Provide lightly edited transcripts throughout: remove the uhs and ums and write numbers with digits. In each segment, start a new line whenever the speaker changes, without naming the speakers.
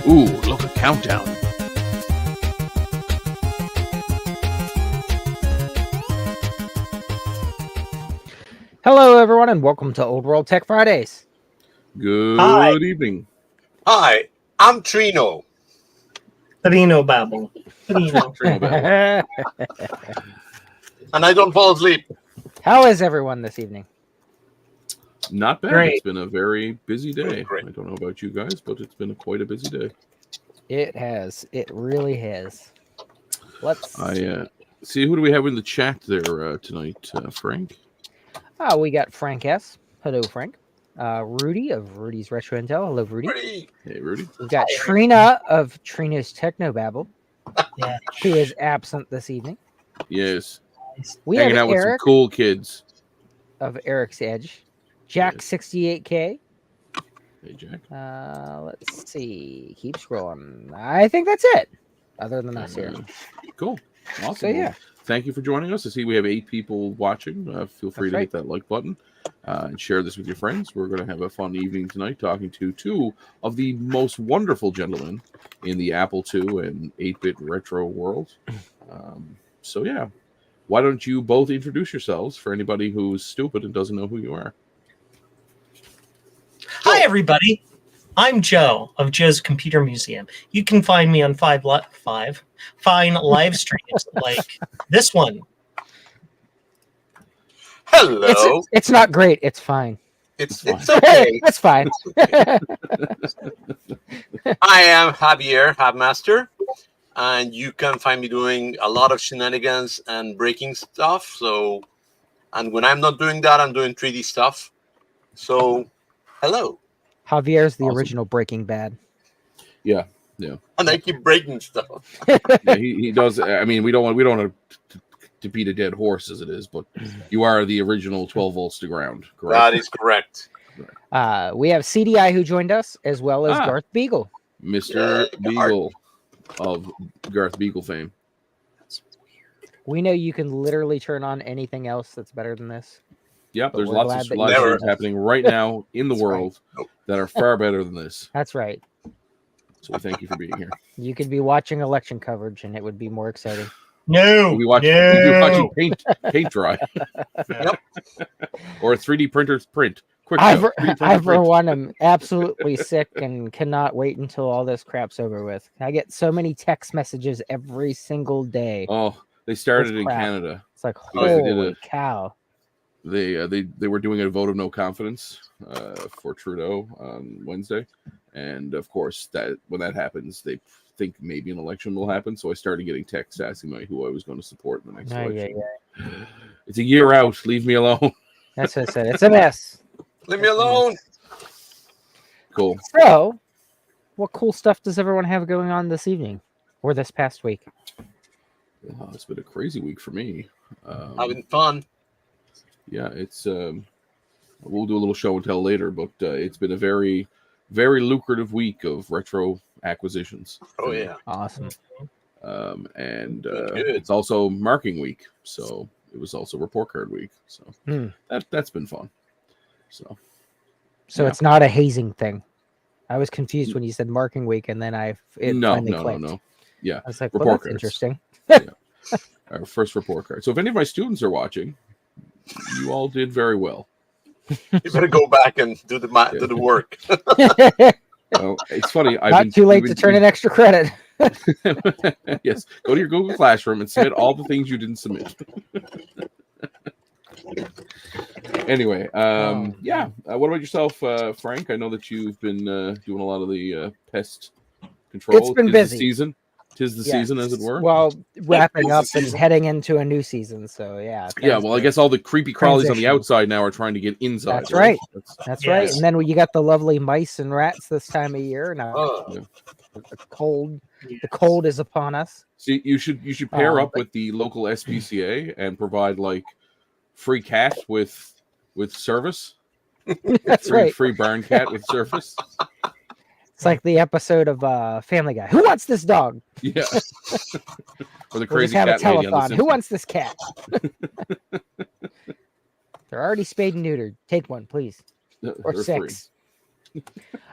Ooh, look at countdown.
Hello, everyone, and welcome to Old World Tech Fridays.
Good evening.
Hi, I'm Trino.
Trino Babble. Trino.
Trino Babble.
And I don't fall asleep.
How is everyone this evening?
Not bad.
Great.
It's been a very busy day.
Great.
I don't know about you guys, but it's been quite a busy day.
It has. It really has. Let's
see, who do we have in the chat there tonight, Frank?
we got Frank S. Hello, Frank. Rudy of Rudy's Retro Intel. Hello, Rudy.
Pretty.
Hey, Rudy.
We've got Trina of Trina's Technobabble,
Yeah.
who is absent this evening.
Yes.
We
Hanging
have
out with some
Eric
cool kids.
of Eric's Edge. Jack 68K.
Hey, Jack.
Let's see. Keep scrolling. I think that's it. Other than us here.
Cool. Awesome.
So yeah.
Thank you for joining us. I see we have 8 people watching. Feel free to hit that like button and share this with your friends. We're going to have a fun evening tonight talking to 2 of the most wonderful gentlemen in the Apple II and 8-bit retro world. So yeah, why don't you both introduce yourselves for anybody who's stupid and doesn't know who you are?
Hi, everybody. I'm Joe of Joe's Computer Museum. You can find me on fine live streams like this one.
Hello.
It's not great. It's fine.
It's
fine.
okay.
It's fine.
I am Javier Habmaster, and you can find me doing a lot of shenanigans and breaking stuff. And when I'm not doing that, I'm doing 3D stuff. So, hello.
Javier's the
Awesome.
original Breaking Bad.
Yeah.
And I keep breaking stuff.
Yeah, he does. I mean, we don't want to beat a dead horse as it is, but you are the original 12 volts to ground, correct?
That is correct.
We have CDI who joined us, as well as
Ah.
Garth Beagle.
Mr.
Yeah,
Beagle of Garth Beagle fame.
We know you can literally turn on anything else that's better than this.
Yep,
But
there's
we're
lots
glad
of
that you
live
never-
streams happening right now in the
That's right.
world that are far better than this.
That's right.
So we thank you for being here.
You could be watching election coverage, and it would be more exciting.
No.
We'll be watching paint dry.
Yep.
Or a 3D printer's print. Quick
I,
show,
for,
3D printer
I, for
print.
one, am absolutely sick and cannot wait until all this crap's over with. I get so many text messages every single day.
Oh, they started
With
in
crap.
Canada.
It's like,
Yeah, they did
holy cow.
They were doing a vote of no confidence for Trudeau on Wednesday, and of course that when that happens, they think maybe an election will happen. So I started getting texts asking me who I was going to support in the next election. It's a year out. Leave me alone.
That's what I said. It's a mess.
Leave me alone.
Cool.
So, what cool stuff does everyone have going on this evening or this past week?
It's been a crazy week for me.
Having fun.
Yeah, it's we'll do a little show and tell later, but it's been a very, very lucrative week of retro acquisitions.
Oh, yeah.
Awesome.
And
Good.
it's also marking week, so it was also report card week. So that's been fun. So yeah.
It's not a hazing thing. I was confused when you said marking week, and then finally clicked.
No. Yeah,
I was like,
report
well, that's
cards.
interesting.
Our first report card. So if any of my students are watching, you all did very well.
You better go back and do the work.
Well, it's funny.
Not too late to turn in extra credit.
Yes, go to your Google Classroom and submit all the things you didn't submit. Anyway, yeah. What about yourself, Frank? I know that you've been doing a lot of the pest control.
It's been
The
busy.
season. 'Tis the season, as it were.
Well, wrapping
the
up and
season.
heading into a new season. So yeah.
Yeah, well, I guess all the creepy crawlies on the
Transition.
outside now are trying to get inside.
That's right. That's right.
Yes.
And then you got the lovely mice and rats this time of year. Now the cold is upon us.
See, you should pair up
but-
with the local SPCA and provide like free cat with service.
That's right.
Free barn cat with service.
It's like the episode of Family Guy. Who wants this dog?
Yeah. Or the
We'll
crazy
just have a
cat lady on The
telethon. Who
Simpsons.
wants this cat? They're already spayed and neutered. Take one, please. Or
They're
6.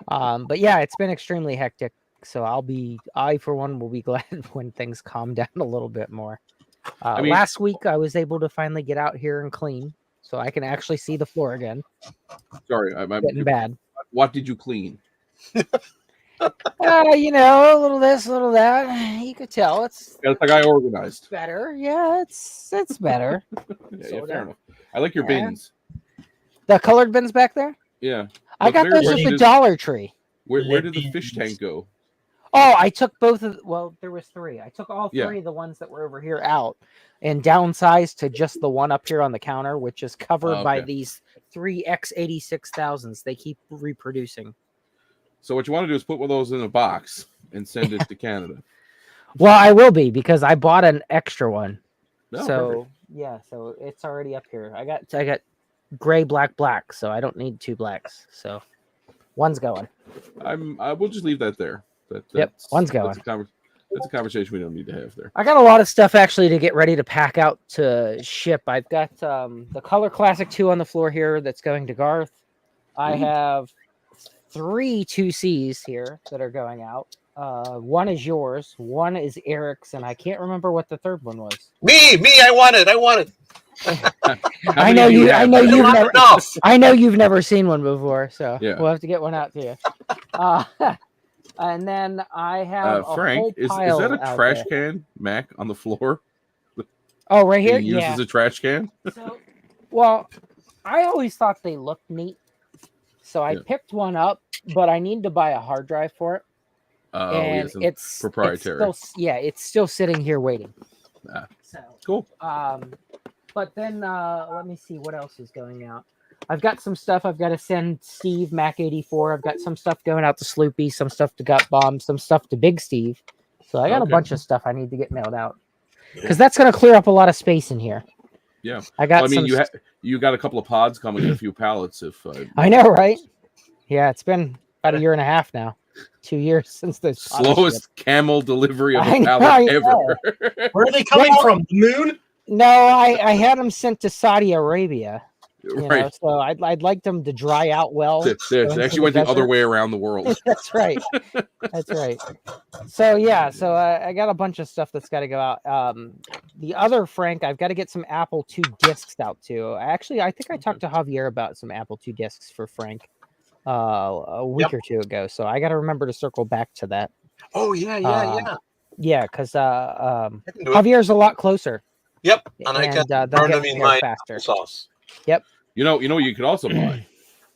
But yeah, it's been extremely hectic. So I for one will be glad when things calm down a little bit more.
I mean-
Last week I was able to finally get out here and clean, so I can actually see the floor again.
Sorry, I'm
Getting bad.
What did you clean?
You know, a little this, a little that. You could tell it's
That's the guy organized.
better. Yeah, it's better.
Yeah,
Sorta.
fair enough. I like your
Yeah.
bins.
The colored bins back there.
Yeah.
I
But
got
there-
those
where
at the
did-
Dollar Tree.
Where did the
Lead
fish
bins.
tank go?
Oh, I took both of. Well, there was 3. I took all 3
Yeah.
of the ones that were over here out, and downsized to just the one up here on the counter, which is covered by
Okay.
these 3 X86,000s. They keep reproducing.
So what you want to do is put one of those in a box and send it to Canada.
Well, I will be because I bought an extra one.
No,
so
perfect.
yeah, so it's already up here. I got gray, black, so I don't need 2 blacks. So one's going.
I will just leave that there.
One's going.
That's a conversation we don't need to have there.
I got a lot of stuff actually to get ready to pack out to ship. I've got the Color Classic 2 on the floor here that's going to Garth. I
Ooh.
have 3 2Cs here that are going out. One is yours, one is Eric's, and I can't remember what the third one was.
Me, I want it.
How
I
many
know
do
you. I
have?
know
You
you've
have
never.
enough.
I know you've never seen one before, so
Yeah.
we'll have to get one out to you. And then I have a whole
Frank, is
pile
that a
out
trash
there.
can, Mac, on the floor?
Oh, right here.
Being used
Yeah.
as a trash can?
So, well, I always thought they looked neat, so I
Yeah.
picked one up, but I need to buy a hard drive for it,
Oh,
and
yes, and
it's
proprietary.
It's still sitting here waiting.
Ah.
So,
Cool.
but then let me see what else is going out. I've got some stuff I've got to send Steve Mac 84. I've got some stuff going out to Sloopy, some stuff to Gut Bomb, some stuff to Big Steve. So I got a
Okay.
bunch of stuff I need to get mailed out because that's going to clear up a lot of space in here.
Yeah.
I got.
Well, I mean,
some
you got a couple of pods coming and a few pallets. If
I know, right? Yeah, it's been about a year and a half now. 2 years since the
slowest camel delivery of
I
a
know,
pallet
I
ever.
Where are they coming
Well-
from? The moon?
No, I had them sent to Saudi Arabia. You know,
Right.
so I'd like them to dry out well.
They
into
actually
the
went the other
desert.
way around the world.
That's right. That's right. So yeah, so I got a bunch of stuff that's got to go out. The other Frank, I've got to get some Apple II discs out too. Actually, I think I talked to Javier about some Apple II discs for Frank a week or 2 ago. So I got to remember to circle back to that.
Oh yeah.
Yeah, because
I can do it.
Javier's a lot closer.
Yep, and I can
they'll
burn
get
them in
there
my
faster.
sauce.
You know, you could also buy.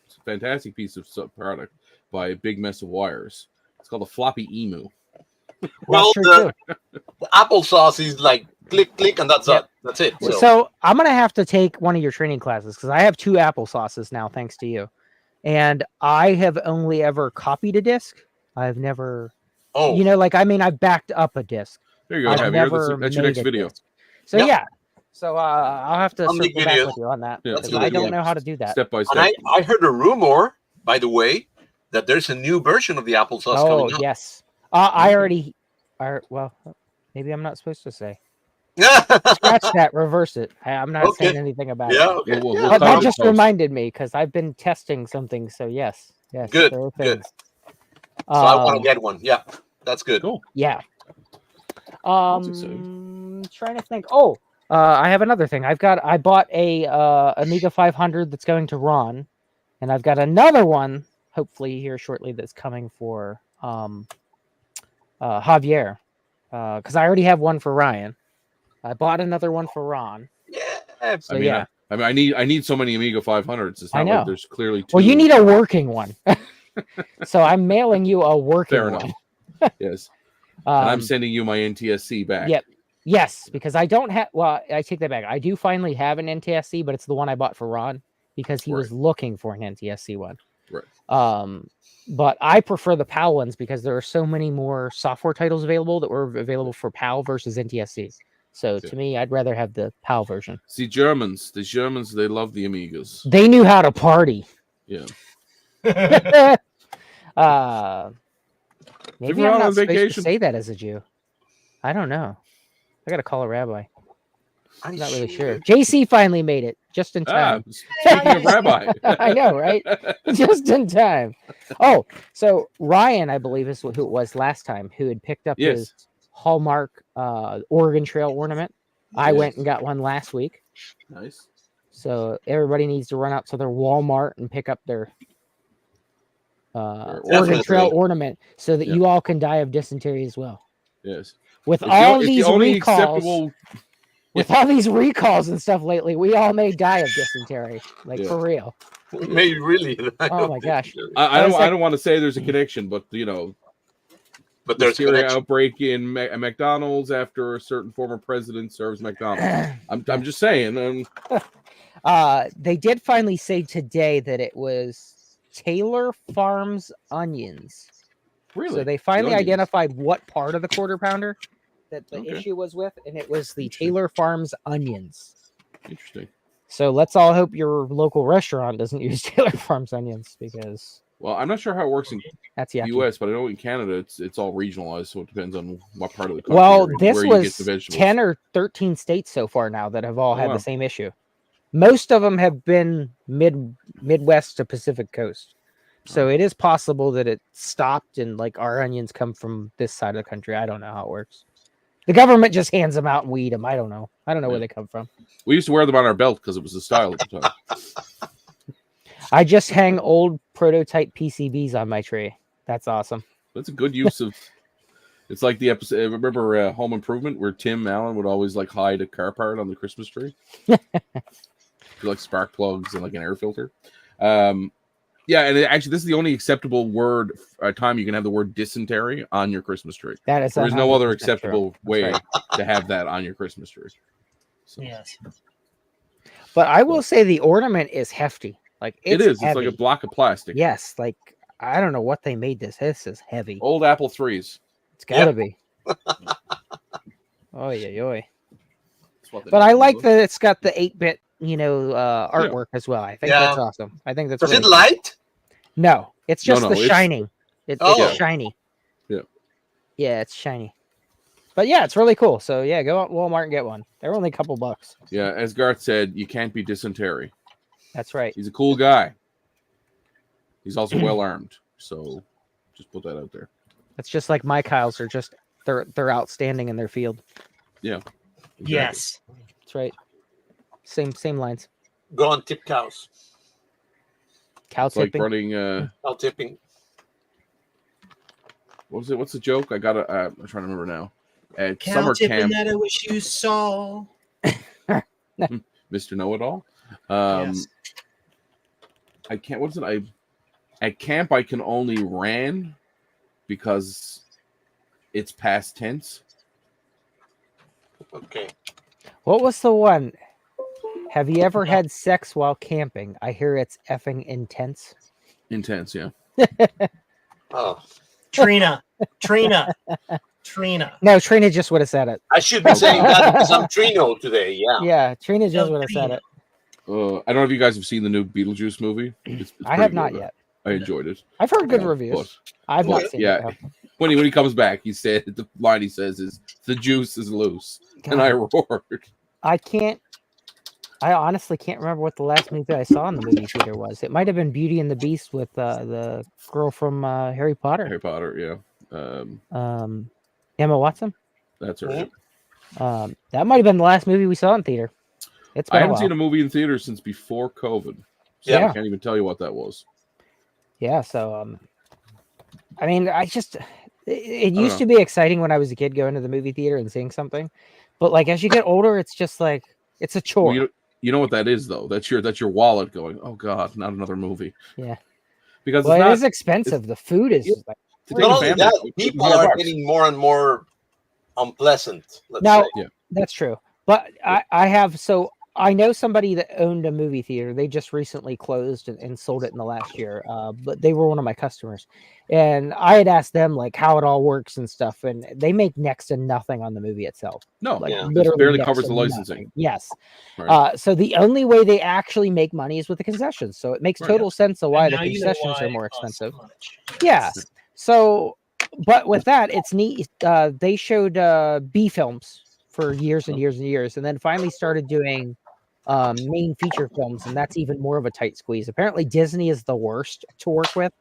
It's a fantastic piece of product by a big mess of wires. It's called a floppy emu.
Well,
true,
the applesauce is like click, click, and that's
Yep.
it. That's it.
So I'm gonna have to take one of your training classes because I have 2 applesauces now, thanks to you. And I have only ever copied a disc. I've never,
Oh,
you know, like I've backed up a disc.
There you go,
I've
Javier.
never
That's your
made
next
a
video.
disc. So
Yep.
yeah, so I'll have to
I'll make
circle back
videos.
with you on that
Yeah.
because
That's a
I
good
don't
idea.
know how to do that.
Step by
and
step.
I heard a rumor, by the way, that there's a new version of the applesauce
Oh
coming out.
yes, I already. Well, maybe I'm not supposed to say. Scratch that. Reverse it. I'm not
Okay.
saying anything about
Yeah,
it.
okay.
We'll
yeah,
cut
But
it
that
in
just
post.
reminded me because I've been testing something. So yes,
Good,
there are
good.
things.
So I want to get one. Yeah, that's good.
Cool.
Yeah.
That's exciting.
Trying to think. Oh, I have another thing. I bought a Amiga 500 that's going to Ron, and I've got another one hopefully here shortly that's coming for Javier, because I already have one for Ryan. I bought another one for Ron.
Yeah.
So
I mean,
yeah.
I need so many Amiga 500s. It's
I
not
know.
like there's clearly 2.
Well, you need a working one. So I'm mailing you a working
Fair
one.
enough. Yes. And I'm
Um,
sending you my NTSC back.
Yep. Yes, because I don't have. Well, I take that back. I do finally have an NTSC, but it's the one I bought for Ron because he was looking for an NTSC one.
Right.
But I prefer the PAL ones because there are so many more software titles available that were available for PAL versus NTSC. So to me, I'd rather have the PAL version.
See, the Germans, they love the Amigas.
They knew how to party.
Yeah.
Maybe
were
I'm
all
not
on
supposed to
vacation.
say that as a Jew. I don't know. I got to call a rabbi. I'm not really sure. JC finally made it. just in time.
Speaking of Rabbi.
I know, right? Just in time. Oh, so Ryan, I believe, is who it was last time, who had picked up his Hallmark Oregon Trail ornament. I went and got one last week.
Nice.
So everybody needs to run out to their Walmart and pick up their Oregon Trail ornament so that you all can die of dysentery as well.
Yes.
With all these recalls, with all these recalls and stuff lately, we all may die of dysentery, for real.
Maybe really.
Oh my gosh!
I don't want to say there's a connection, but but there's a outbreak in McDonald's after a certain former president serves McDonald's. I'm just saying.
They did finally say today that it was Taylor Farms onions.
Really?
So they finally identified what part of the quarter pounder that the issue was with, and it was the Taylor Farms onions.
Interesting.
So let's all hope your local restaurant doesn't use Taylor Farms onions, because
I'm not sure how it works in the U.S., but I know in Canada it's all regionalized, so it depends on what part of the country.
Well, this was 10 or 13 states so far now that have all had the same issue. Most of them have been Midwest to Pacific Coast. So it is possible that it stopped and our onions come from this side of the country. I don't know how it works. The government just hands them out and we eat them. I don't know. I don't know where they come from.
We used to wear them on our belt because it was the style at the time.
I just hang old prototype PCBs on my tree. That's awesome.
That's a good use of. It's like the episode. Remember Home Improvement, where Tim Allen would always hide a car part on the Christmas tree, like spark plugs and an air filter. Yeah, and actually, this is the only acceptable time you can have the word dysentery on your Christmas tree.
That is.
There's no other acceptable way to have that on your Christmas tree.
So. Yes.
But I will say the ornament is hefty.
It is.
Heavy.
It's like a block of plastic.
Yes. I don't know what they made this. This is heavy.
Old Apple IIIs.
It's gotta be. Oy. But I like that it's got the 8-bit, artwork as well. I think that's awesome. I think that's.
Was it light?
No, it's just shining. It's shiny.
Yeah.
Yeah, it's shiny. But yeah, it's really cool. So yeah, go out Walmart and get one. They're only a couple bucks.
Yeah, as Garth said, you can't be dysentery.
That's right.
He's a cool guy. He's also well armed. So just put that out there.
It's just like my Kyles are just they're outstanding in their field.
Yeah. Exactly.
Yes.
That's right. Same lines.
Go on tip cows.
Cow tipping.
Like running
cow tipping.
What was it? What's the joke? I'm trying to remember now. At
cow
summer
tipping
camp,
that I wish you saw.
Mr. Know-It-All.
Yes.
I can't. What's it? At camp I can only ran because it's past tense.
Okay.
What was the one? Have you ever had sex while camping? I hear it's effing intense.
Intense, yeah.
Oh.
Trina.
No, Trina just would have said it.
I should be saying that because I'm Trino today. Yeah.
Yeah, Trina just would have said it.
I don't know if you guys have seen the new Beetlejuice movie. It's
I have not yet.
I enjoyed it.
I've heard good reviews. I've not seen it.
When he comes back, he said the line he says is "the juice is loose," and I roared.
I honestly can't remember what the last movie I saw in the movie theater was. It might have been Beauty and the Beast with the girl from Harry Potter.
Harry Potter, yeah.
Emma Watson.
That's right.
That might have been the last movie we saw in theater.
I haven't seen a movie in theater since before COVID. So
yeah.
I can't even tell you what that was.
Yeah, so I mean, it used to be exciting when I was a kid going to the movie theater and seeing something, but as you get older, it's just it's a chore.
Well, you know what that is though? That's your wallet going, oh God, not another movie.
Yeah,
because
it is expensive. The food is.
Not only that, people are getting more and more unpleasant. Let's say.
That's true. But I know somebody that owned a movie theater. They just recently closed and sold it in the last year. But they were one of my customers. And I had asked them how it all works and stuff. And they make next to nothing on the movie itself.
No, literally barely covers the licensing.
Nothing. Yes.
Right.
So the only way they actually make money is with the concessions. So it makes total sense of why the concessions are more expensive. Yeah. So, but with that, it's neat. They showed B films for years and years and years. And then finally started doing main feature films, and that's even more of a tight squeeze. Apparently, Disney is the worst to work with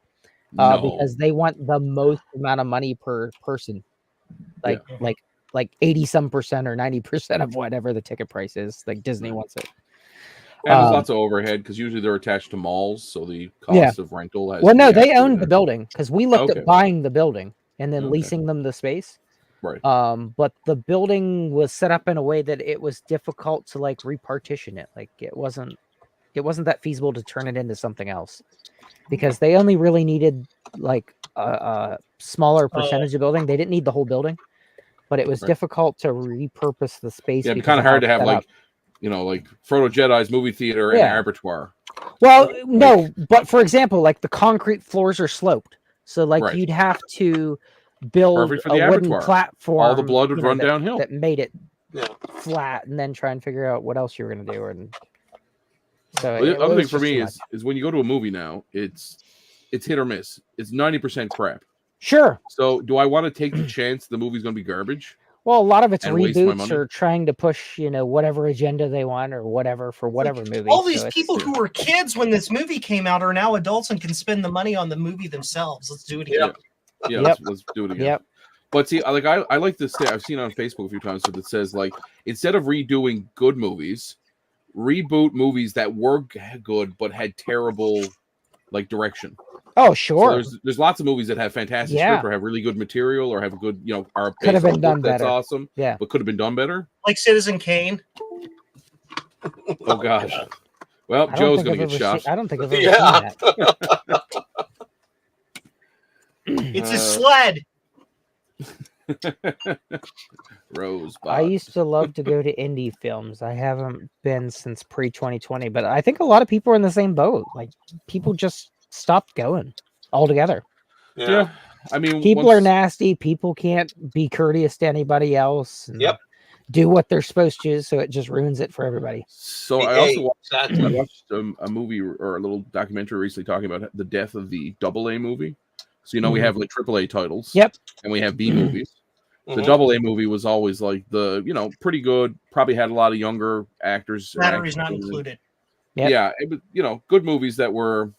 No.
because they want the most amount of money per person, like 80% or 90% of whatever the ticket price is. Like Disney wants it.
And there's lots of overhead because usually they're attached to malls, so the cost
Yeah.
of rental has.
Well,
to
no,
be
they
actually
owned the
there.
building because we looked
Okay.
at buying the building and then
Okay.
leasing them the space.
Right.
But the building was set up in a way that it was difficult to like repartition it. Like it wasn't that feasible to turn it into something else because they only really needed like a smaller percentage of building. They didn't need the whole building, but it was
Right.
difficult to repurpose the space.
Yeah, it'd be
because
kind of
how
hard to
it's
have
set
like,
up.
like Frodo Jedi's movie theater and
Yeah.
an abattoir.
Well, no, but for example, like the concrete floors are sloped, so like
Right.
you'd have to build
Perfect for
a
the
wooden
abattoir.
platform.
All the blood would run
that,
downhill.
that made it
Yeah.
flat, and then try and figure out what else you were going to do. And so
Well,
it
the other
was
thing for
just
me
too much.
is when you go to a movie now, it's hit or miss. It's 90% crap.
Sure.
So do I want to take the chance the movie's going to be garbage?
Well, a lot of it's
And waste my
reboots
money?
or trying to push, whatever agenda they want or whatever for whatever movie.
All these
So it's-
people who were kids when this movie came out are now adults and can spend the money on the movie themselves. Let's do it again.
Yeah,
Yep.
let's do it again.
Yep.
But see, I like this thing I've seen on Facebook a few times that says like instead of redoing good movies, reboot movies that were good but had terrible like direction.
Oh,
So
sure.
there's lots of movies that have fantastic
Yeah.
script or have really good material or have a good are
Could have
based on
been
a book
done
that's
better.
awesome.
Yeah.
But could have been done better.
Like Citizen Kane.
Oh gosh. Well,
I don't
Joe's
think
gonna
I've
get
ever
shot.
seen- I don't think I've ever
Yeah.
seen that.
It's a sled.
Rosebud.
I used to love to go to indie films. I haven't been since pre-2020, but I think a lot of people are in the same boat. Like people just stopped going altogether.
Yeah. I mean,
People are nasty. People can't be courteous to anybody else. And
Yep.
do what they're supposed to, so it just ruins it for everybody.
So I also
Exactly.
I watched a movie or a little documentary recently talking about the death of the AA movie. So we have like AAA titles.
Yep.
And we have B movies. The
Mhm.
AA movie was always like the pretty good. Probably had a lot of younger actors. or
Batteries not
actors in it.
included.
Yep.
Yeah, it was good movies that were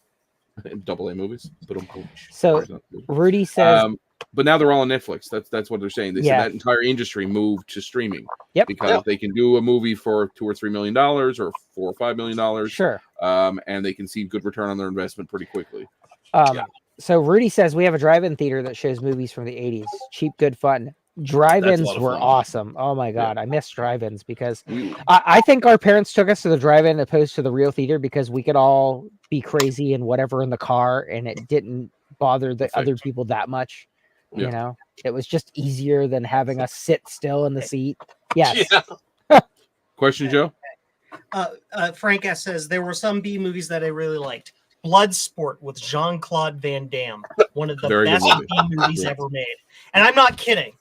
AA movies. But
So Rudy says,
but now they're all on Netflix. That's what they're saying. They
Yeah.
said that entire industry moved to streaming.
Yep.
Because they can do a movie for $2 or $3 million or $4 or $5 million.
sure.
And they can see good return on their investment pretty quickly.
So Rudy says we have a drive-in theater that shows movies from the 80s. Cheap, good fun. Drive-ins
lot of
were
fun.
awesome. Oh my god, I miss drive-ins because
We-
I think our parents took us to the drive-in opposed to the real theater because we could all be crazy and whatever in the car, and it didn't bother the
Perfect.
other people that much.
Yeah.
It was just easier than having us sit still in the seat. Yes.
Yeah.
Question, Joe?
Frank S says there were some B movies that I really liked. Bloodsport with Jean-Claude Van Damme, one of the
Very good
best
movie.
B movies
Yeah.
ever made. And I'm not kidding.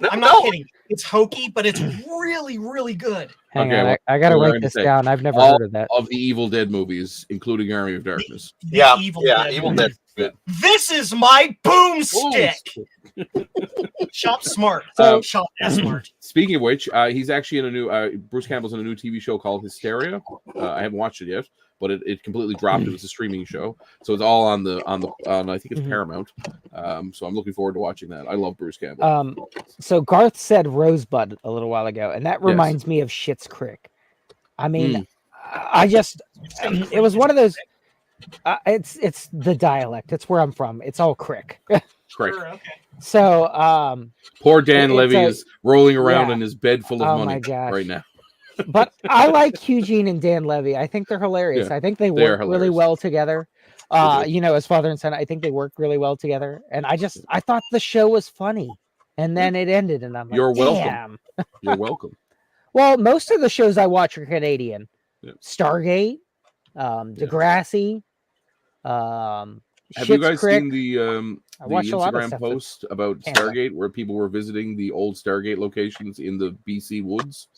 I'm not kidding. It's hokey, but it's really, really good.
Hang
Okay,
on,
well,
I gotta
we're
write
gonna
this
say
down. I've never
all
heard of that.
Of the Evil Dead movies, including Army of Darkness.
The
Yeah.
Evil
Yeah.
Dead
Evil
movie.
Dead. Good.
This is my boomstick. Shop smart.
So-
Shop smart.
Speaking of which, he's actually in a new Bruce Campbell's in a new TV show called Hysteria. I haven't watched it yet, but it completely dropped. It was a streaming show, so it's all on I think it's
Mhm.
Paramount. So I'm looking forward to watching that. I love Bruce Campbell.
So Garth said Rosebud a little while ago, and that reminds me of Schitt's Creek. I mean, I just it was one of those. It's the dialect. It's where I'm from. It's all crick.
Correct.
Sure, okay.
So
Poor Dan
it's
Levy
a-
is rolling around
yeah.
in his bed full of
Oh
money
my gosh.
right now.
but I like Eugene and Dan Levy. I think they're hilarious.
Yeah,
I think they
are
work really
hilarious.
well together.
They do.
As father and son, I think they work really well together. And I thought the show was funny. And then it ended, and I'm like,
You're welcome.
damn.
You're welcome.
Well, most of the shows I watch are Canadian.
Yeah.
Stargate, Degrassi,
Have
Schitt's
you guys
Creek.
seen the
I watch a lot of
Instagram
stuff
post about
Canada.
Stargate where people were visiting the old Stargate locations in the BC woods,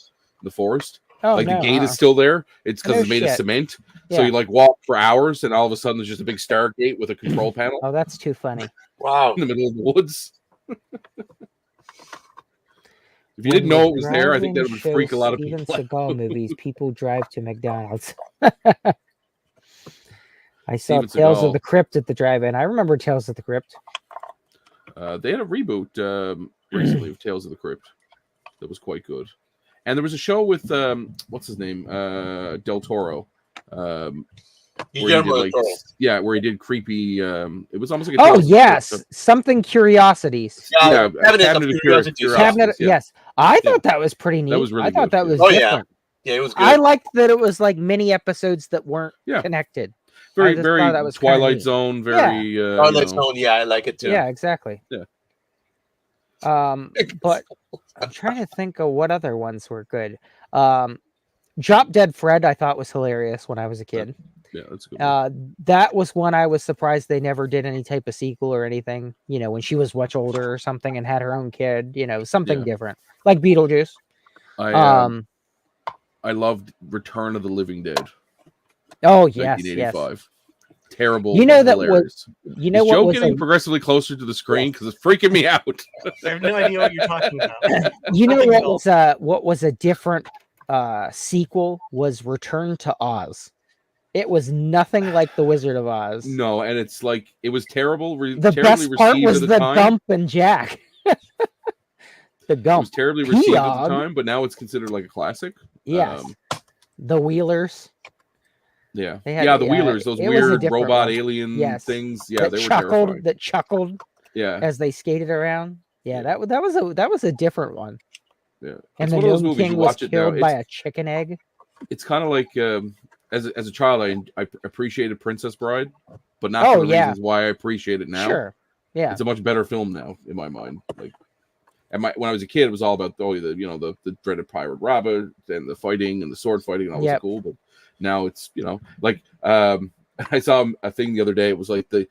the forest?
Oh,
like
no,
the gate
huh?
is still there. It's because
No
it's made of
shit.
cement. So
Yeah.
you like walk for hours, and all of a sudden there's just a big Stargate with a control panel
Oh, that's too funny.
Wow.
in the middle of the woods. If you didn't know it was there, I think that would
drive-in
freak a lot of
shows
people
Steven
out.
Seagal movies, people drive to McDonald's. I saw
Steven
Tales of
Seagal.
the Crypt at the drive-in. I remember Tales of the Crypt.
They had a reboot recently of Tales of the Crypt that was quite good. And there was a show with what's his name? Del Toro. Where he did
Guillermo del Toro.
where he did creepy. It was almost like
Oh
Tales of the
yes,
Crypt.
something Curiosities.
Yeah,
Cabinet of Curiosities.
Cabinet.
yeah.
Yes, I
Yeah.
thought that was pretty neat.
That was really
I thought
good,
that
yeah.
was
Oh, yeah.
different.
Yeah, it was good.
I liked that it was like mini episodes that weren't
Yeah.
connected.
Very,
I just
very
thought that was kinda
Twilight
neat.
Zone. Very.
Twilight Zone, yeah, I like it too.
Yeah, exactly.
Yeah.
But I'm trying to think of what other ones were good. Drop Dead Fred, I thought was hilarious when I was a kid.
Yeah, that's a good. One.
That was one I was surprised they never did any type of sequel or anything. You know, when she was much older or something and had her own kid. You know, something
Yeah.
different, like Beetlejuice.
I loved Return of the Living Dead.
Oh yes, yes.
1985. Terrible.
You know that
hilarious.
You know
Is
what
Joe
was
getting progressively closer to the screen because it's freaking me out?
I have no idea what you're talking about.
you know
Nothing at
what was a different sequel was Return to Oz. It was nothing like The Wizard of Oz.
No, and it's like it was terrible.
The
terribly
best part
received
was
at
the
time.
Gump and Jack. The
It
Gump.
was terribly received at the
Peog.
time, but now it's considered like a classic.
Yes. The Wheelers.
Yeah,
They had-
yeah, the
yeah,
Wheelers, those
it was a
weird
different
robot
one.
alien
Yes.
things. Yeah,
that
they were terrifying.
chuckled. That chuckled
Yeah,
as they skated around. Yeah,
Yeah.
that was a different one.
yeah.
And
It's
the
one of those
Gnome
movies
King
you
was
watch it now.
killed by a chicken egg.
It's kind of like as a child, I appreciated Princess Bride, but not
Oh,
for the
yeah.
reasons why I appreciate it now.
Sure. Yeah.
It's a much better film now in my mind. Like, when I was a kid, it was all about the dreaded pirate Robert and the fighting and the sword fighting and all
Yep.
was cool. But now it's like I saw a thing the other day. It was like the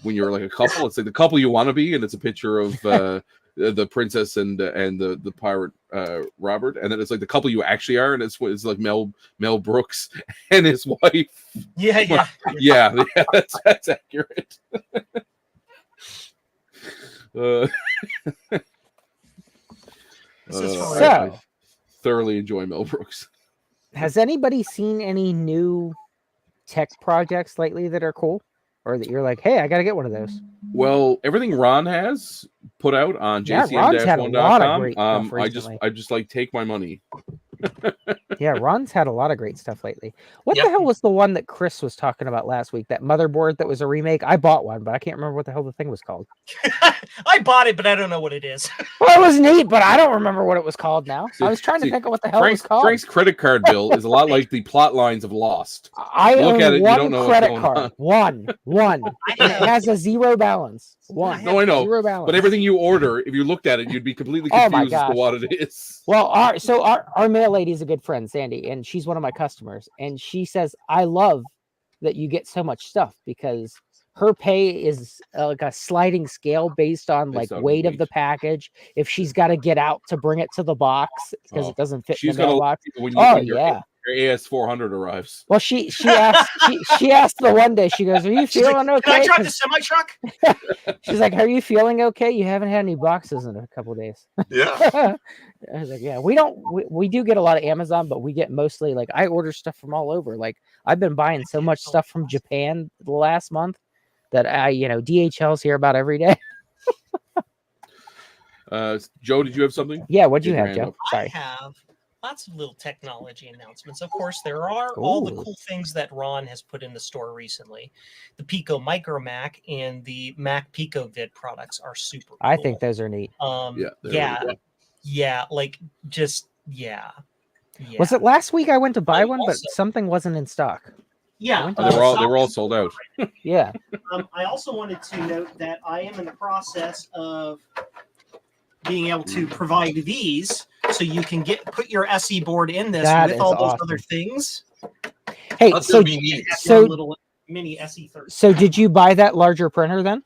when you're like a couple, it's like the couple you want to be, and it's a picture of the princess and the pirate Robert, and then it's like the couple you actually are, and it's like Mel Brooks and his wife.
Yeah.
Yeah, that's accurate.
This is
So-
I thoroughly enjoy Mel Brooks.
Has anybody seen any new tech projects lately that are cool, or that you're like, hey, I got to get one of those?
Well, everything Ron has put out on
Yeah, Ron's had a lot of
jcm-1.com,
great stuff
I just like take my money.
Yeah, Ron's had a lot of great stuff lately. What
Yep.
the hell was the one that Chris was talking about last week? That motherboard that was a remake? I bought one, but I can't remember what the hell the thing was called.
I bought it, but I don't know what it is.
Well, it was neat, but I don't remember what it was called now. I was trying to
See,
think of what the hell it was called.
Frank's credit card bill is a lot like the plot lines of Lost.
I
You look
own
at it, you
one
don't know what's
credit
going
card.
on.
One. And it has a zero balance. One.
No, I know,
Zero balance.
but everything you order, if you looked at it, you'd be completely
Oh my
confused as to
gosh.
what it is.
Well, our mail lady is a good friend, Sandy, and she's one of my customers. And she says, I love that you get so much stuff because her pay is like a sliding scale based on
Based
like
on
weight of
weight.
the package. If she's got to get out to bring it to the box because
Oh,
it doesn't fit in
She's
the
gonna
mailbox.
when
Oh
your
yeah.
AS400 arrives.
Well, she asked she asked the one day. She goes, "Are you
She's like,
feeling
Can I
okay?"
drive the
'Cause
semi truck?
she's like, "Are you feeling okay? You haven't had any boxes in a couple of days."
Yeah.
I was like, "Yeah, we do get a lot of Amazon, but we get mostly like I order stuff from all over. Like I've been buying so much stuff from Japan the last month that DHL's here about every day."
Joe, did you have something?
Yeah, what'd you
Get your
have,
hand
Joe?
up.
Sorry.
I have lots of little technology announcements. Of course, there are all the
Ooh.
cool things that Ron has put in the store recently. The Pico Micro Mac and the Mac Pico Vid products are super cool.
I think those are neat.
Yeah, they're
Yeah.
really
Yeah. Like just, yeah. Yeah.
Was it last week I went to buy
I
one, but
also-
something wasn't in stock?
Yeah.
Oh, they were all sold out.
Yeah.
I also wanted to note that I am in the process of being able to provide these so you can put your SE board in this
That
with
is
all those
awesome.
other things.
Hey,
That's
so
gonna be neat.
Have
So-
your little mini SE30.
so did you buy that larger printer then?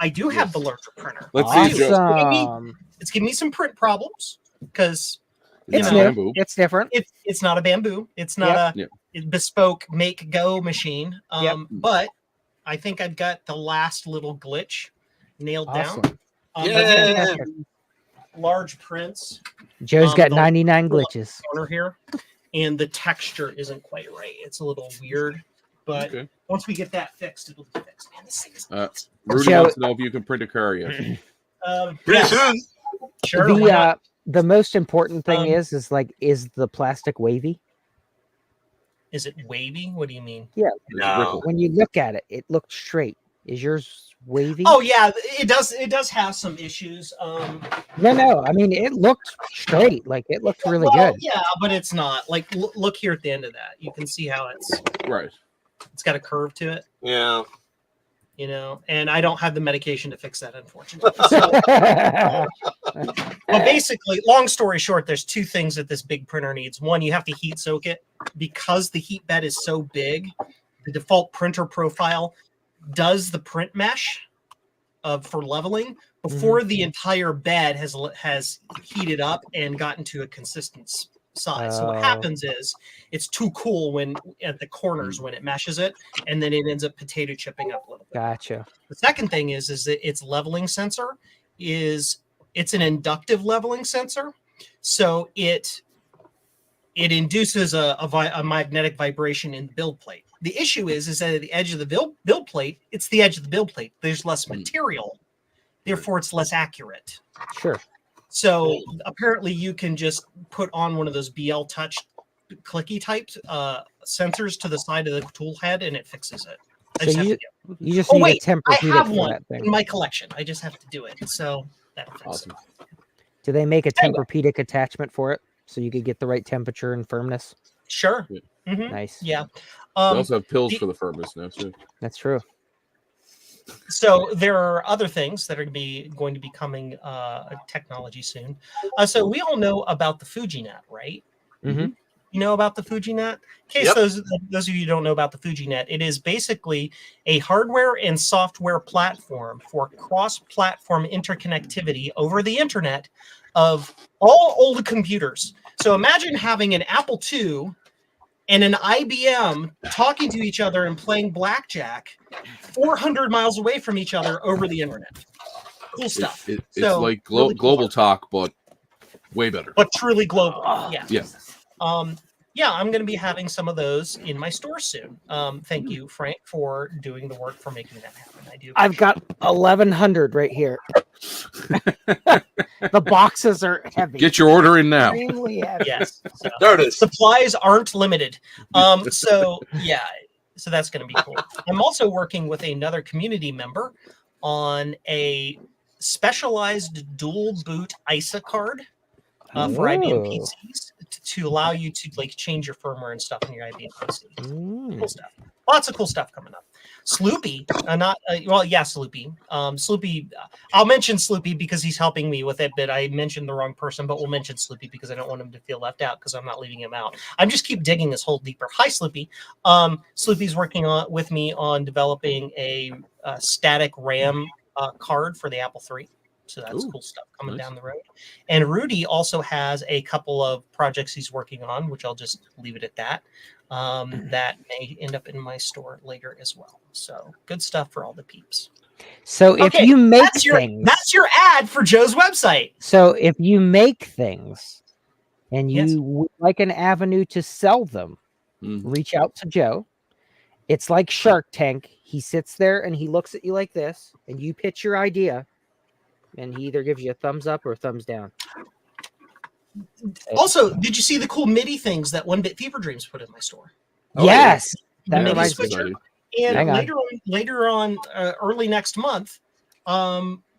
I do have the larger printer.
Let's see, Joe.
Awesome.
It's giving me some print problems because
It's
not
new.
bamboo.
It's different.
it's not a bamboo. It's not
Yep.
a bespoke make go machine.
Yep.
But I think I've got the last little glitch nailed down.
Awesome.
But
Yeah.
large prints.
Joe's got
the
99
little
glitches.
corner here, and the texture isn't quite right. It's a little weird, but
Okay.
once we get that fixed, it'll be fixed. Man, this thing is nuts.
Rudy
Joe-
wants to know if you can print a car yet.
Pretty
yes,
soon.
sure. why not?
The most important thing
Um,
is the plastic wavy?
Is it wavy? What do you mean?
It's
No.
ripple.
When you look at it, it looks straight. Is yours wavy?
Oh yeah, it does. It does have some issues.
No. I mean, it looked straight. Like it looked really
well,
good.
yeah, but it's not. Like, look here at the end of that. You can see how it's
Right.
got a curve to it.
Yeah.
You know, and I don't have the medication to fix that, unfortunately. So, but basically, long story short, there's two things that this big printer needs. One, you have to heat soak it because the heat bed is so big. The default printer profile does the print mesh for leveling before the entire bed has heated up and gotten to a consistent size. So what happens is it's too cool when at the corners when it meshes it, and then it ends up potato chipping up a little bit.
Gotcha.
The second thing is that its leveling sensor it's an inductive leveling sensor, so it induces a magnetic vibration in the build plate. The issue is that at the edge of the build plate, it's the edge of the build plate. There's less material, therefore it's less accurate.
Sure.
So apparently you can just put on one of those BL Touch clicky type sensors to the side of the tool head, and it fixes it. I just have to do it.
You just
Oh,
need
wait,
a temper
I
heater
have
for
one
that thing.
in my collection. I just have to do it. So that fixes
Awesome.
it.
Do they make a
Anyway.
Tempur-Pedic attachment for it so you could get the right temperature and firmness?
Sure.
Yeah.
Mhm.
Nice.
Yeah.
We also have pills
the-
for the firmness now too.
That's true.
So there are other things that are going to be coming technology soon. So we all know about the FujiNet, right?
Mm-hmm.
You know about the FujiNet? In case
Yep.
those of you who don't know about the FujiNet, it is basically a hardware and software platform for cross-platform interconnectivity over the internet of all old computers. So imagine having an Apple II and an IBM talking to each other and playing blackjack 400 miles away from each other over the internet. Cool stuff.
It's
So,
like
really cool.
global talk, but way better.
But truly global. Yeah.
Yeah.
I'm going to be having some of those in my store soon. Thank you, Frank, for doing the work for making that happen. I do.
I've got 1,100 right here. The boxes are heavy.
Get your order in now.
Extremely heavy.
Yes. So,
There it is.
supplies aren't limited. So that's going to be cool. I'm also working with another community member on a specialized dual boot ISA card for IBM
Whoa.
PCs to allow you to like change your firmware and stuff on your IBM PC.
Mm.
Cool stuff. Lots of cool stuff coming up. Sloopy, Sloopy. Sloopy, I'll mention Sloopy because he's helping me with it, but I mentioned the wrong person, but we'll mention Sloopy because I don't want him to feel left out because I'm not leaving him out. I'm just keep digging this hole deeper. Hi, Sloopy. Sloopy's working with me on developing a static RAM card for the Apple III. So that's cool stuff coming down the road. And Rudy also has a couple of projects he's working on, which I'll just leave it at that. That may end up in my store later as well. So good stuff for all the peeps.
So if you make things,
that's your ad for Joe's website.
So if you make things and you
Yes.
would like an avenue to sell them, reach out to Joe. It's like Shark Tank. He sits there and he looks at you like this, and you pitch your idea, and he either gives you a thumbs up or a thumbs down.
Also, did you see the cool MIDI things that One Bit Fever Dreams put in my store?
Yes,
The
that
MIDI
reminds me.
switcher.
Hang
And
on.
later on, early next month,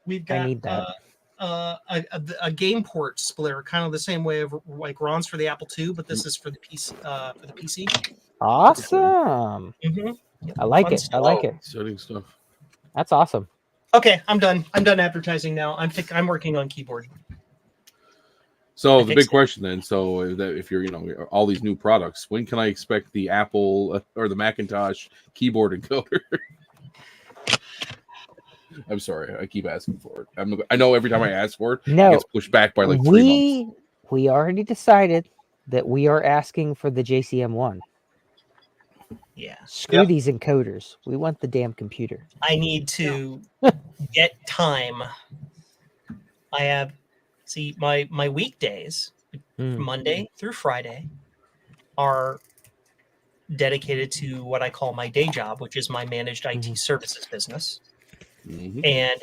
we've got
need that.
a game port splitter, kind of the same way of like Ron's for the Apple II, but this is for the PC.
Awesome.
Mhm.
I like
Fun
it. I
stuff.
like it.
Exciting stuff.
That's awesome.
Okay, I'm done. I'm done advertising now. I'm working on keyboard.
So
I
the
fixed
big
it.
question then, so if you're, all these new products, when can I expect the Apple or the Macintosh keyboard encoder? I'm sorry, I keep asking for it. I know every time I ask for it, it
No,
gets pushed back by like 3 months.
we already decided that we are asking for the JCM1.
Yeah.
Screw
Yep.
these encoders. We want the damn computer.
I need to get time. I have See, my weekdays, Monday through Friday, are dedicated to what I call my day job, which is my managed IT services business. And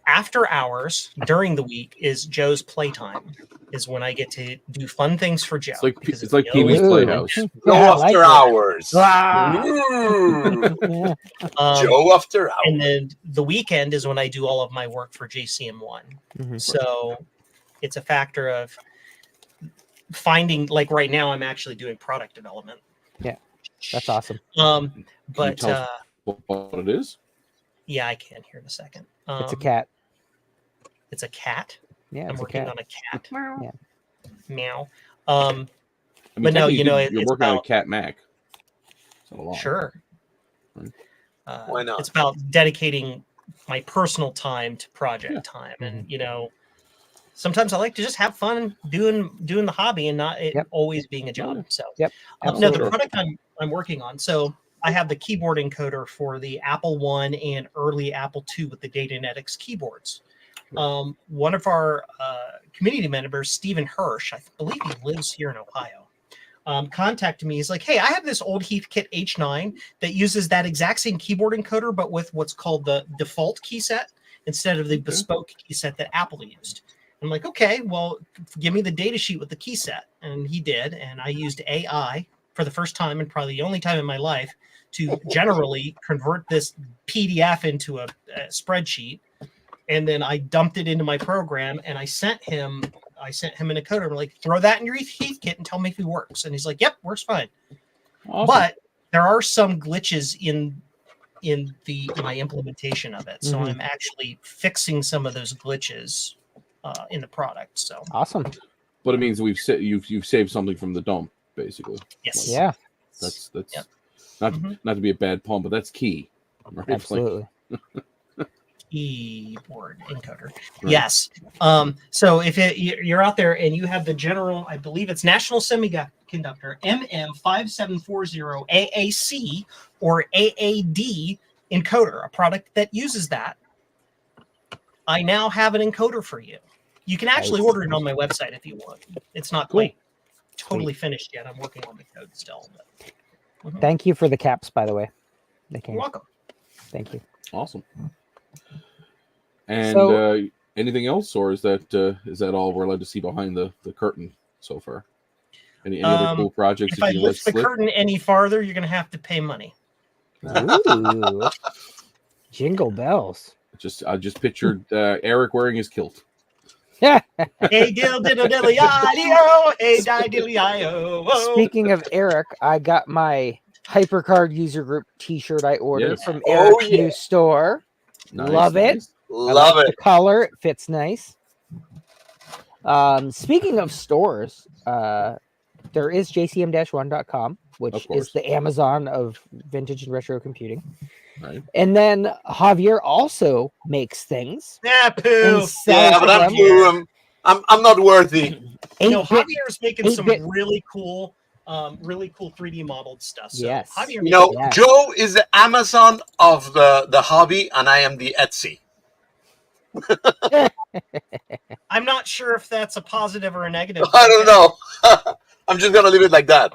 after hours during the week is Joe's playtime, is when I get to do fun things for Joe.
It's like Pee Wee's Playhouse.
Joe after hours.
Wow.
Joe after hours.
And then the weekend is when I do all of my work for JCM1. So it's a factor of finding, like right now, I'm actually doing product development.
Yeah, that's awesome.
Can
But
you tell what it is?
yeah, I can here in a second.
It's a cat.
It's a cat.
Yeah,
I'm
it's a
working
cat.
on a cat.
Yeah.
Meow.
I mean,
But no, you know,
you're
it's
working on a
about,
Cat Mac. It's not a lot.
sure.
Why not?
It's about dedicating my personal time to project time, and you know, sometimes I like to just have fun doing the hobby and not it always being a job. So no, the product I'm working on. So I have the keyboard encoder for the Apple One and early Apple II with the Datanetics keyboards. One of our community members, Stephen Hirsch, I believe he lives here in Ohio, contacted me. He's like, hey, I have this old Heathkit H9 that uses that exact same keyboard encoder, but with what's called the default key set instead of the bespoke key set that Apple used. I'm like, okay, well, give me the data sheet with the key set. And he did. And I used AI for the first time and probably the only time in my life to generally convert this PDF into a spreadsheet. And then I dumped it into my program and I sent him an encoder. I'm like, throw that in your Heathkit and tell me if it works. And he's like, yep, works fine. Awesome. But there are some glitches in my implementation of it. So I'm actually fixing some of those glitches in the product. So
awesome.
But it means you've saved something from the dump, basically.
Yes.
Yeah.
That's not to be a bad pun, but that's key. Right?
Absolutely.
Keyboard encoder. Right. Yes. So if you're out there and you have the general, I believe it's National Semiconductor MM5740 AAC or AAD encoder, a product that uses that, I now have an encoder for you. You can actually order it on my website if you want. It's not quite totally finished yet. I'm working on the code still. But,
Thank you for the caps, by the way.
You're welcome.
Thank you.
Awesome. And anything else, or is that all we're allowed to see behind the curtain so far? Any other cool projects?
If I lift the curtain any farther, you're going to have to pay money.
Ooh. Jingle bells.
I just pictured Eric wearing his kilt.
Yeah. Speaking of Eric, I got my HyperCard user group T-shirt I ordered from Eric's new store.
Nice,
Love it.
Love it.
The color, it fits nice. Speaking of stores, there is jcm-1.com, which is the Amazon of vintage and retro computing.
Right.
And then Javier also makes things.
Yeah, poo.
Yeah, but I'm poo. I'm not worthy.
Javier's making some really cool 3D modeled stuff. So
yes.
Javier
Joe is the Amazon of the hobby, and I am the Etsy.
I'm not sure if that's a positive or a negative.
I don't know. I'm just gonna leave it like that.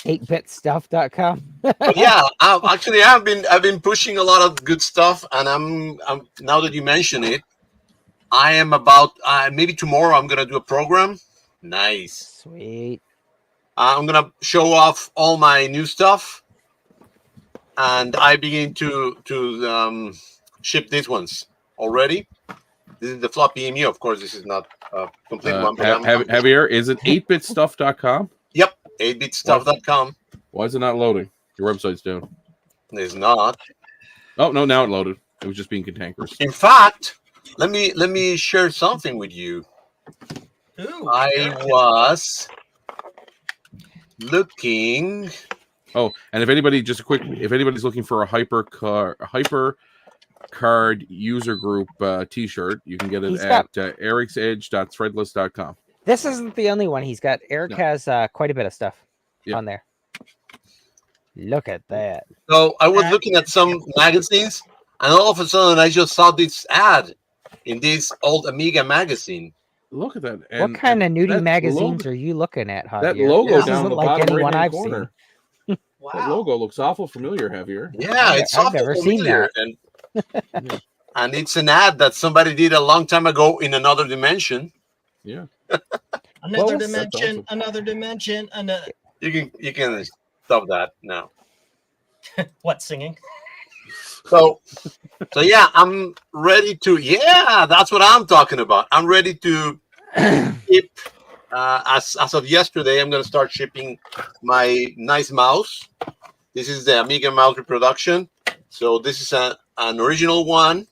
8bitstuff.com.
Yeah, I've been pushing a lot of good stuff, and I'm now that you mention it, I am about maybe tomorrow I'm gonna do a program. Nice,
sweet.
I'm gonna show off all my new stuff, and I begin to ship these ones already. This is the floppy EMU, of course. This is not a complete one. But
Javier, is it 8bitstuff.com?
Yep, 8bitstuff.com.
Why is it not loading? Your website's down.
It's not.
Oh no, now it loaded. It was just being cantankerous.
In fact, let me share something with you.
Ooh,
I was looking.
Oh, and if anybody's looking for a HyperCard user group T-shirt, you can get it at ericsedge.threadless.com.
This isn't the only one he's got. Eric has quite a bit of stuff on there. Look at that.
So I was looking at some magazines, and all of a sudden I just saw this ad in this old Amiga magazine.
Look at that. And,
what kind of nudie
that
magazines
logo-
are you looking at, Javier?
That logo
This
down
isn't
the
like
bottom
anyone
right-hand
I've
corner.
seen.
Wow.
That logo looks awful familiar, Javier.
Yeah, it's
I've
awful
never seen
familiar, and it's an ad that somebody did a long time ago in another dimension.
Yeah.
Another
was-
dimension,
That's awesome.
another dimension, another.
You can stop that now.
What, singing?
So yeah, I'm ready to. Yeah, that's what I'm talking about. I'm ready to ship. As of yesterday, I'm going to start shipping my nice mouse. This is the Amiga mouse reproduction. So this is an original one,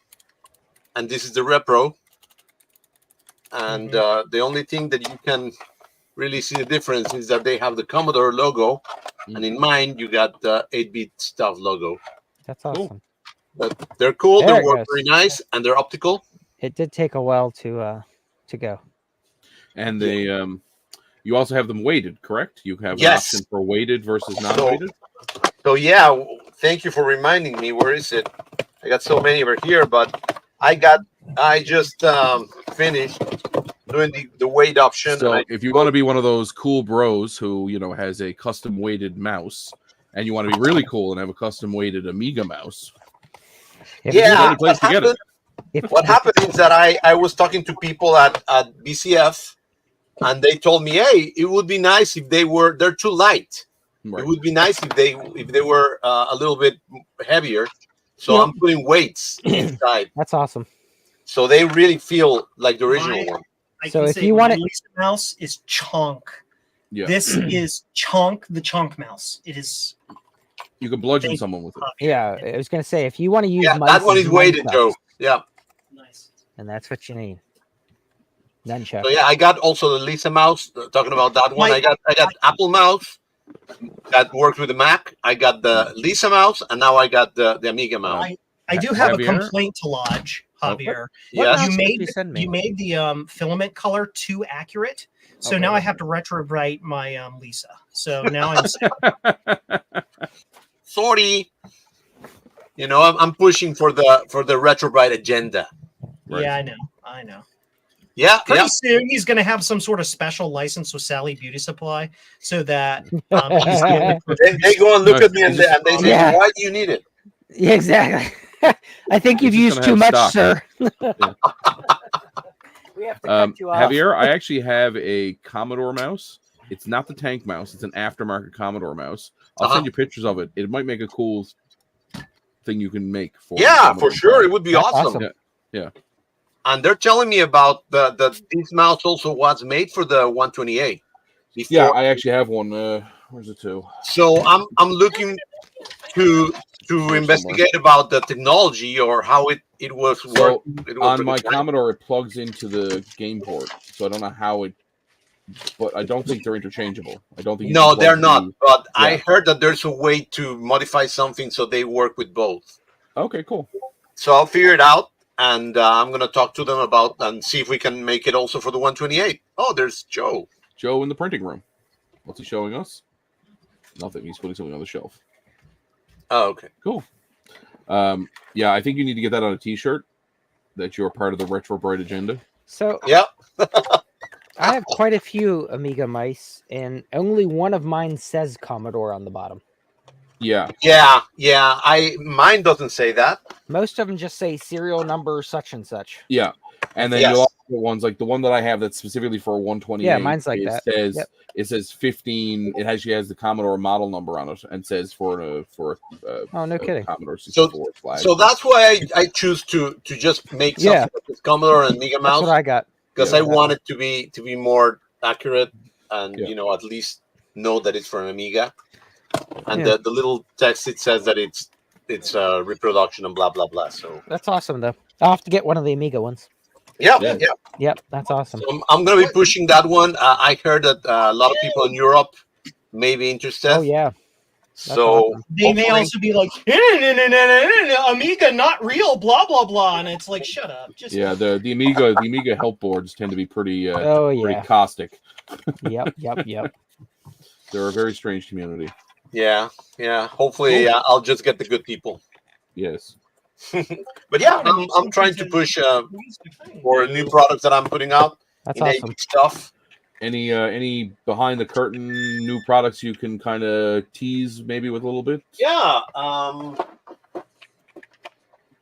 and this is the repro. And the only thing that you can really see the difference is that they have the Commodore logo, and in mine you got the 8-bit stuff logo.
That's awesome.
But they're cool.
There
They
it
work
goes.
very nice, and they're optical.
It did take a while to go.
And they you also have them weighted, correct? You have an
Yes.
option for weighted versus non-weighted.
So yeah, thank you for reminding me. Where is it? I got so many over here, but I just finished doing the weight option.
So
and
if you want to be one of those cool bros who, you know, has a custom weighted mouse, and you want to be really cool and have a custom weighted Amiga mouse,
If
yeah,
the only place to get it.
what happened is that I was talking to people at BCF, and they told me, hey, it would be nice if they're too light.
Right.
It would be nice if they were a little bit heavier. So
Yep.
I'm putting weights inside,
That's awesome.
so they really feel like the original one.
I
So
can
if
say
you
my
want it-
Lisa mouse is chunk.
Yeah.
This is chunk, the chunk mouse. It is.
You can bludgeon someone with it.
Yeah, I was gonna say if you want to use
Yeah,
mice
that one
as
is weighted,
nunchucks,
Joe. Yeah.
Nice.
and that's what you need. Nunchuck.
So yeah, I got also the Lisa mouse. Talking about that one, I got Apple mouse that works with the Mac. I got the Lisa mouse, and now I got the Amiga mouse.
I do have a
Javier?
complaint to lodge, Javier.
What
Yes.
mouse
You
did
made
you send me?
you made the filament color too accurate, so
Okay.
now I have to retrowrite my Lisa. So now I'm
Sorry. You know, I'm pushing for the retrobrite agenda.
Right.
yeah, I know.
Yeah,
Pretty
yeah.
soon he's going to have some sort of special license with Sally Beauty Supply, so that he's going to
They go and look at me and they say,
Yeah.
"Why do you need it?"
Yeah, exactly. I think you've
He's just
used
gonna
too
have
much,
stock.
sir. We have to cut you off.
Javier, I actually have a Commodore mouse. It's not the tank mouse. It's an aftermarket Commodore mouse. I'll send you pictures of it. It might make a cool thing you can make for.
Yeah,
Commodore
for sure,
product.
it would be
That's
awesome.
awesome.
Yeah.
And they're telling me about this mouse also was made for the 128. Before.
Yeah, I actually have one. Where's it to?
So I'm looking to investigate about the technology or how it was
So
working.
on my Commodore, it plugs into the game port. So I don't know how it, but I don't think they're interchangeable. I don't think. you
No,
can
they're
plug
not. But I
Yeah.
heard that there's a way to modify something so they work with both.
Okay, cool.
So I'll figure it out, and I'm gonna talk to them about and see if we can make it also for the 128. Oh, there's Joe.
Joe in the printing room. What's he showing us? Nothing. He's putting something on the shelf.
Oh, okay.
Cool. Yeah, I think you need to get that on a T-shirt. That you're part of the Retro Bright agenda.
So
Yeah.
I have quite a few Amiga mice, and only one of mine says Commodore on the bottom.
Yeah.
Yeah. Mine doesn't say that.
Most of them just say serial number such and such.
Yeah. And then
Yes.
you'll also get ones like the one that I have that's specifically for a 128.
Yeah, mine's like
it
that.
Says,
Yep.
It says 15. It actually has the Commodore model number on it and says for
Oh, no kidding.
Commodore 64 flag.
So that's why I choose to just make something
Yeah.
with Commodore and Amiga
That's
Mouse
what I got.
because
Yeah.
I want it to be more accurate and
Yeah.
at least know that it's for an Amiga. And
Yeah.
the little text it says that it's reproduction and blah blah blah. So
That's awesome, though. I'll have to get one of the Amiga ones.
yeah.
Yep, that's awesome.
So I'm going to be pushing that one. I heard that a lot of people in Europe may be interested.
Oh yeah,
So
awesome.
They may
hopefully-
also be like, no, Amiga, not real, blah blah blah, and it's like, shut up. Just
yeah, the Amiga help boards tend to be pretty
Oh
pretty
yeah.
caustic.
Yep.
They're a very strange community.
yeah. Hopefully, I'll just get the good people.
Yes.
But yeah, I'm trying to push for new products that I'm putting out.
That's
in
awesome.
AV stuff.
Any behind the curtain new products you can kind of tease maybe with a little bit?
Yeah.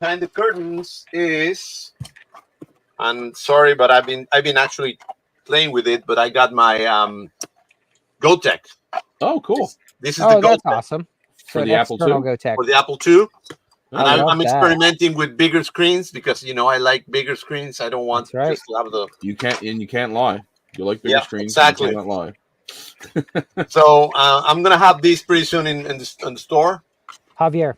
Behind the curtains is, and sorry, but I've been actually playing with it, but I got my GoTech.
Oh, cool.
This is
Oh,
the
that's
GoTech
awesome.
For
So
the
an
Apple
external
II?
GoTech.
for the Apple II. And
I love
I'm
that.
experimenting with bigger screens because I like bigger screens. I don't want
That's right.
just to have the.
You can't lie. You like bigger
Yeah,
screens.
exactly.
You cannot lie.
So I'm gonna have these pretty soon in the store.
Javier.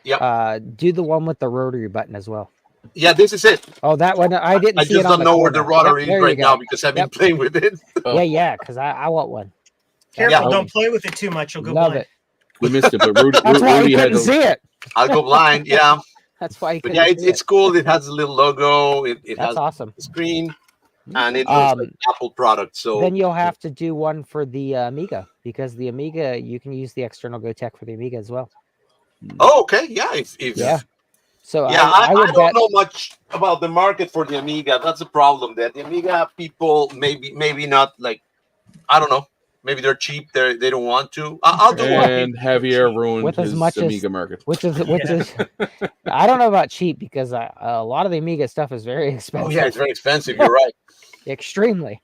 Yep.
Do the one with the rotary button as well.
Yeah, this is it.
Oh, that one. I didn't
I
see
just
it on
don't
the
know where the
corner.
rotary
Yep, there
is
you
right
go.
now because I've been
Yep.
playing with it.
Oh.
Yeah, because I want one.
Careful,
Yeah.
don't play with it too much. You'll go
Love
blind.
it.
We missed it, but Rudy,
That's why
Rudy
you
had
couldn't see it.
I'll go blind. Yeah,
That's why you
but
couldn't
yeah,
see
it's cool. It has a little logo. It
That's
has
awesome.
a screen, and it looks like an Apple product. So
Then you'll have to do one for the Amiga because the Amiga you can use the external GoTech for the Amiga as well.
oh, okay, yeah. If
Yeah. So
yeah,
I
I
would
don't
bet.
know much about the market for the Amiga. That's the problem. That the Amiga people maybe not like. I don't know. Maybe they're cheap. They don't want to. I'll do one.
and Javier ruined
With as
his
much as-
Amiga market.
Which is I don't know about cheap because a lot of the Amiga stuff is very
Oh
expensive.
yeah, it's very expensive. You're right.
Extremely.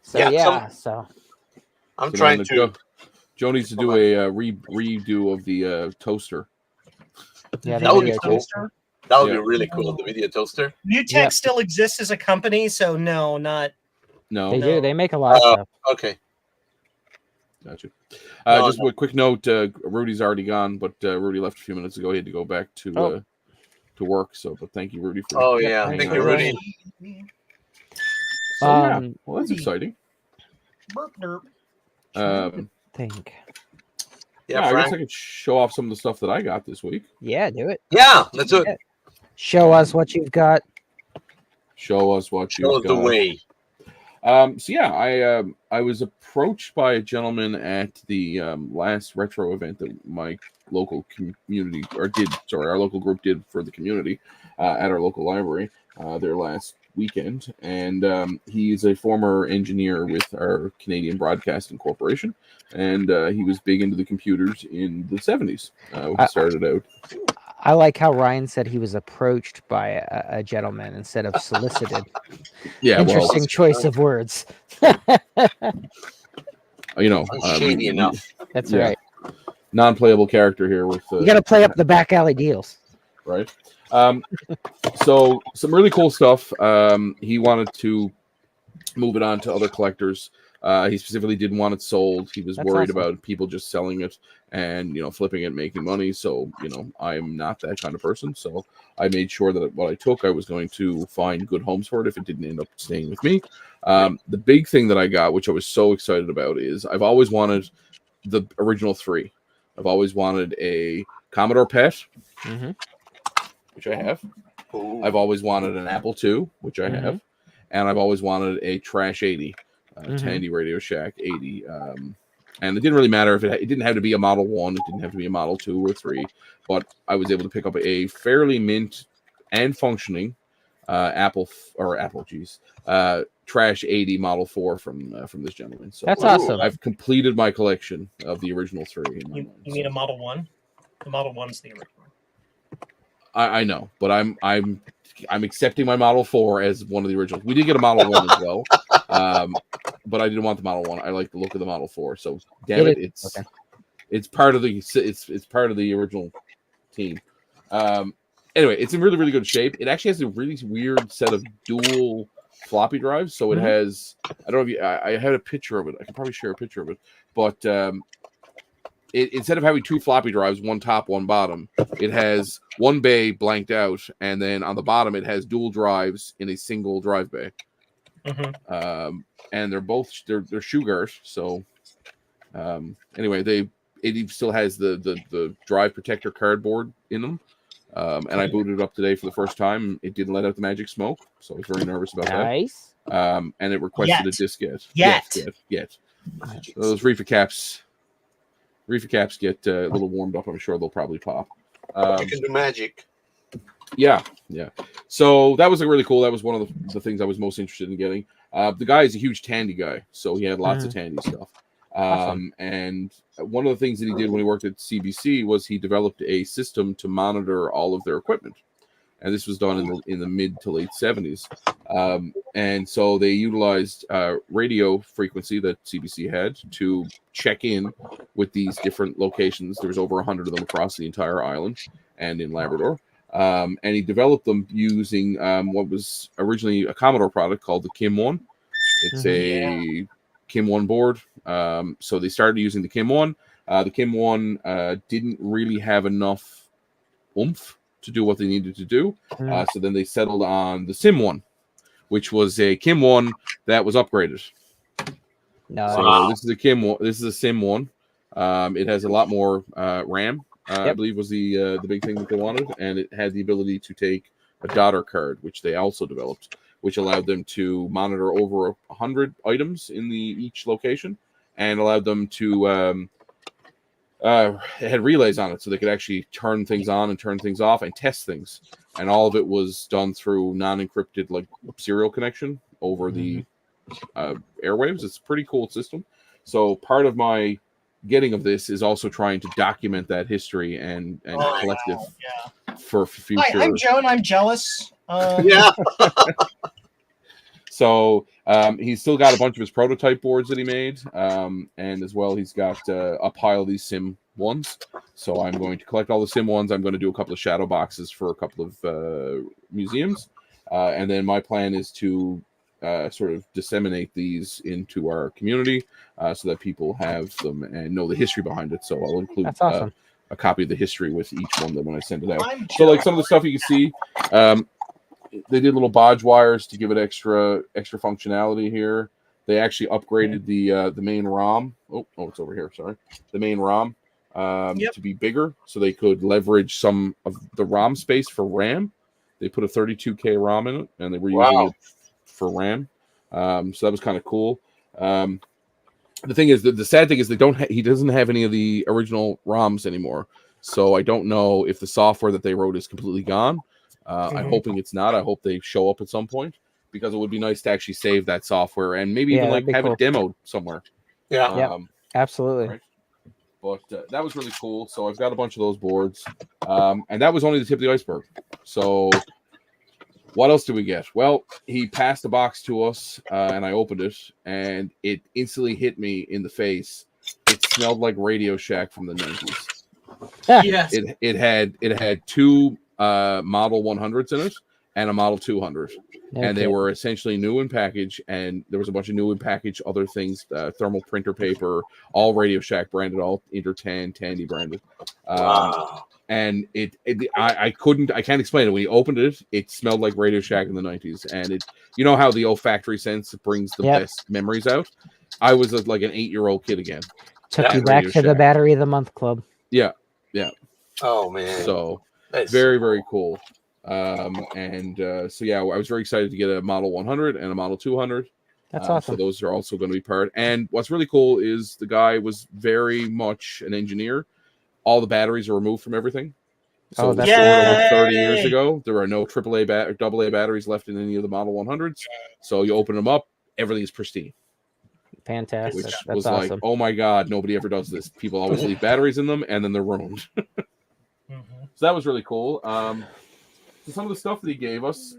So
Yeah,
so
I'm
So
trying
now
to.
Joe needs to do a redo of the toaster.
yeah,
That would be
video
cool.
toaster.
That would
Yeah.
be really cool. The video toaster.
Newtek
Yep.
still exists as a company, so no, not.
No,
They
No.
do. They make a lot of stuff.
Okay.
gotcha.
No,
Just a quick note: Rudy's already gone, but Rudy left a few minutes ago. He had to go back to work. So, but thank you, Rudy, for.
Oh yeah,
Thanks
thank
for
you, Rudy.
joining.
So, yeah, well, that's
Rudy.
exciting.
Burp, derp.
Think.
Yeah,
I guess
Frank.
I could show off some of the stuff that I got this week.
Yeah, do it.
Yeah, let's do it.
Show us what you've got.
Show us what
Show
you've
us the
got.
way.
So yeah, I was approached by a gentleman at the last retro event that my local community our local group did for the community at our local library their last weekend, and he's a former engineer with our Canadian Broadcasting Corporation, and he was big into the computers in the 70s. He started out.
I like how Ryan said he was approached by a gentleman instead of solicited.
Yeah,
Interesting choice of words.
Shady enough.
That's
Yeah.
right.
Non-playable character here with
You got to play up the back alley deals.
right. So some really cool stuff. He wanted to move it on to other collectors. He specifically didn't want it sold. He was
That's
worried
awesome.
about people just selling it and flipping it, making money. So I'm not that kind of person. So I made sure that what I took, I was going to find good homes for it if it didn't end up staying with me. The big thing that I got, which I was so excited about, is I've always wanted the original 3. I've always wanted a Commodore PET, which I have.
Ooh.
I've always wanted an Apple II, which I have, and I've always wanted a Trash 80, Tandy Radio Shack 80. And it didn't really matter if it didn't have to be a Model 1, it didn't have to be a Model 2 or 3, but I was able to pick up a fairly mint and functioning Trash 80 Model 4 from this gentleman. So
That's awesome.
I've completed my collection of the original 3. In my
You
mind,
mean
so.
a Model 1? The Model 1's the original.
I know, but I'm accepting my Model 4 as one of the originals. We did get a Model 1 as well, but I didn't want the Model 1. I like the look of the Model 4. So damn it, it's part of the part of the original team. Anyway, it's in really, really good shape. It actually has a really weird set of dual floppy drives. So it has, I don't know if I had a picture of it. I can probably share a picture of it, but instead of having 2 floppy drives, one top, one bottom, it has one bay blanked out, and then on the bottom it has dual drives in a single drive bay. And they're both they're Shugart. So anyway, it still has the drive protector cardboard in them. And I booted it up today for the first time. It didn't let out the magic smoke, so I was very nervous about
Nice.
that. And it requested a diskette. Yet. Those reefer caps get a little warmed up. I'm sure they'll probably pop.
You can do magic.
Yeah. So that was really cool. That was one of the things I was most interested in getting. The guy is a huge Tandy guy, so he had lots of Tandy stuff.
Awesome.
And one of the things that he did when he worked at CBC was he developed a system to monitor all of their equipment. And this was done in the mid to late 70s. And so they utilized radio frequency that CBC had to check in with these different locations. There was over 100 of them across the entire island and in Labrador. And he developed them using what was originally a Commodore product called the Kim 1. It's a Kim 1 board. So they started using the Kim 1. The Kim 1 didn't really have enough oomph to do what they needed to do. So then they settled on the Sim 1, which was a Kim 1 that was upgraded.
No,
So this is a Kim 1. This is a Sim 1. It has a lot more RAM. I believe was the big thing that they wanted, and it had the ability to take a daughter card, which they also developed, which allowed them to monitor over 100 items in each location, and allowed them to it had relays on it, so they could actually turn things on and turn things off and test things, and all of it was done through non-encrypted like serial connection over the airwaves. It's a pretty cool system. So part of my getting of this is also trying to document that history and collective for future.
Hi, I'm Joe, and I'm jealous.
Yeah.
So he's still got a bunch of his prototype boards that he made, and as well he's got a pile of these Sim 1s. So I'm going to collect all the Sim 1s. I'm going to do a couple of shadow boxes for a couple of museums, and then my plan is to sort of disseminate these into our community so that people have them and know the history behind it. So I'll include a copy of the history with each one that when I send it out. So like some of the stuff you can see, they did little bodge wires to give it extra functionality here. They actually upgraded the main ROM. Oh, it's over here. Sorry, the main ROM to be bigger, so they could leverage some of the ROM space for RAM. They put a 32K ROM in it, and they were using it for RAM. So that was kind of cool. The thing is, the sad thing is he doesn't have any of the original ROMs anymore. So I don't know if the software that they wrote is completely gone. I'm hoping it's not. I hope they show up at some point, because it would be nice to actually save that software and maybe even like have it demoed somewhere.
Yeah, absolutely.
Right? But that was really cool. So I've got a bunch of those boards, and that was only the tip of the iceberg. So what else did we get? Well, he passed the box to us, and I opened it, and it instantly hit me in the face. It smelled like Radio Shack from the 90s.
Yes.
It had two Model 100s in it and a Model 200, and they were essentially new in package. And there was a bunch of new in package other things, thermal printer paper, all Radio Shack branded, all Intertan, Tandy branded. And I can't explain it. When you opened it, it smelled like Radio Shack in the 90s. And it, you know how the olfactory sense brings the best memories out? I was like an 8-year-old kid again.
Took you back to the Battery of the Month Club.
Yeah.
Oh man.
So very, very cool. So yeah, I was very excited to get a Model 100 and a Model 200.
That's awesome.
So those are also going to be part. And what's really cool is the guy was very much an engineer. All the batteries are removed from everything. So
that's
over 30 years ago, there are no AAA or AA batteries left in any of the Model 100s. So you open them up, everything's pristine.
Fantastic.
Which
that's
was
awesome.
like, oh my God, nobody ever does this. People always leave batteries in them, and then they're ruined. So that was really cool. So some of the stuff that he gave us,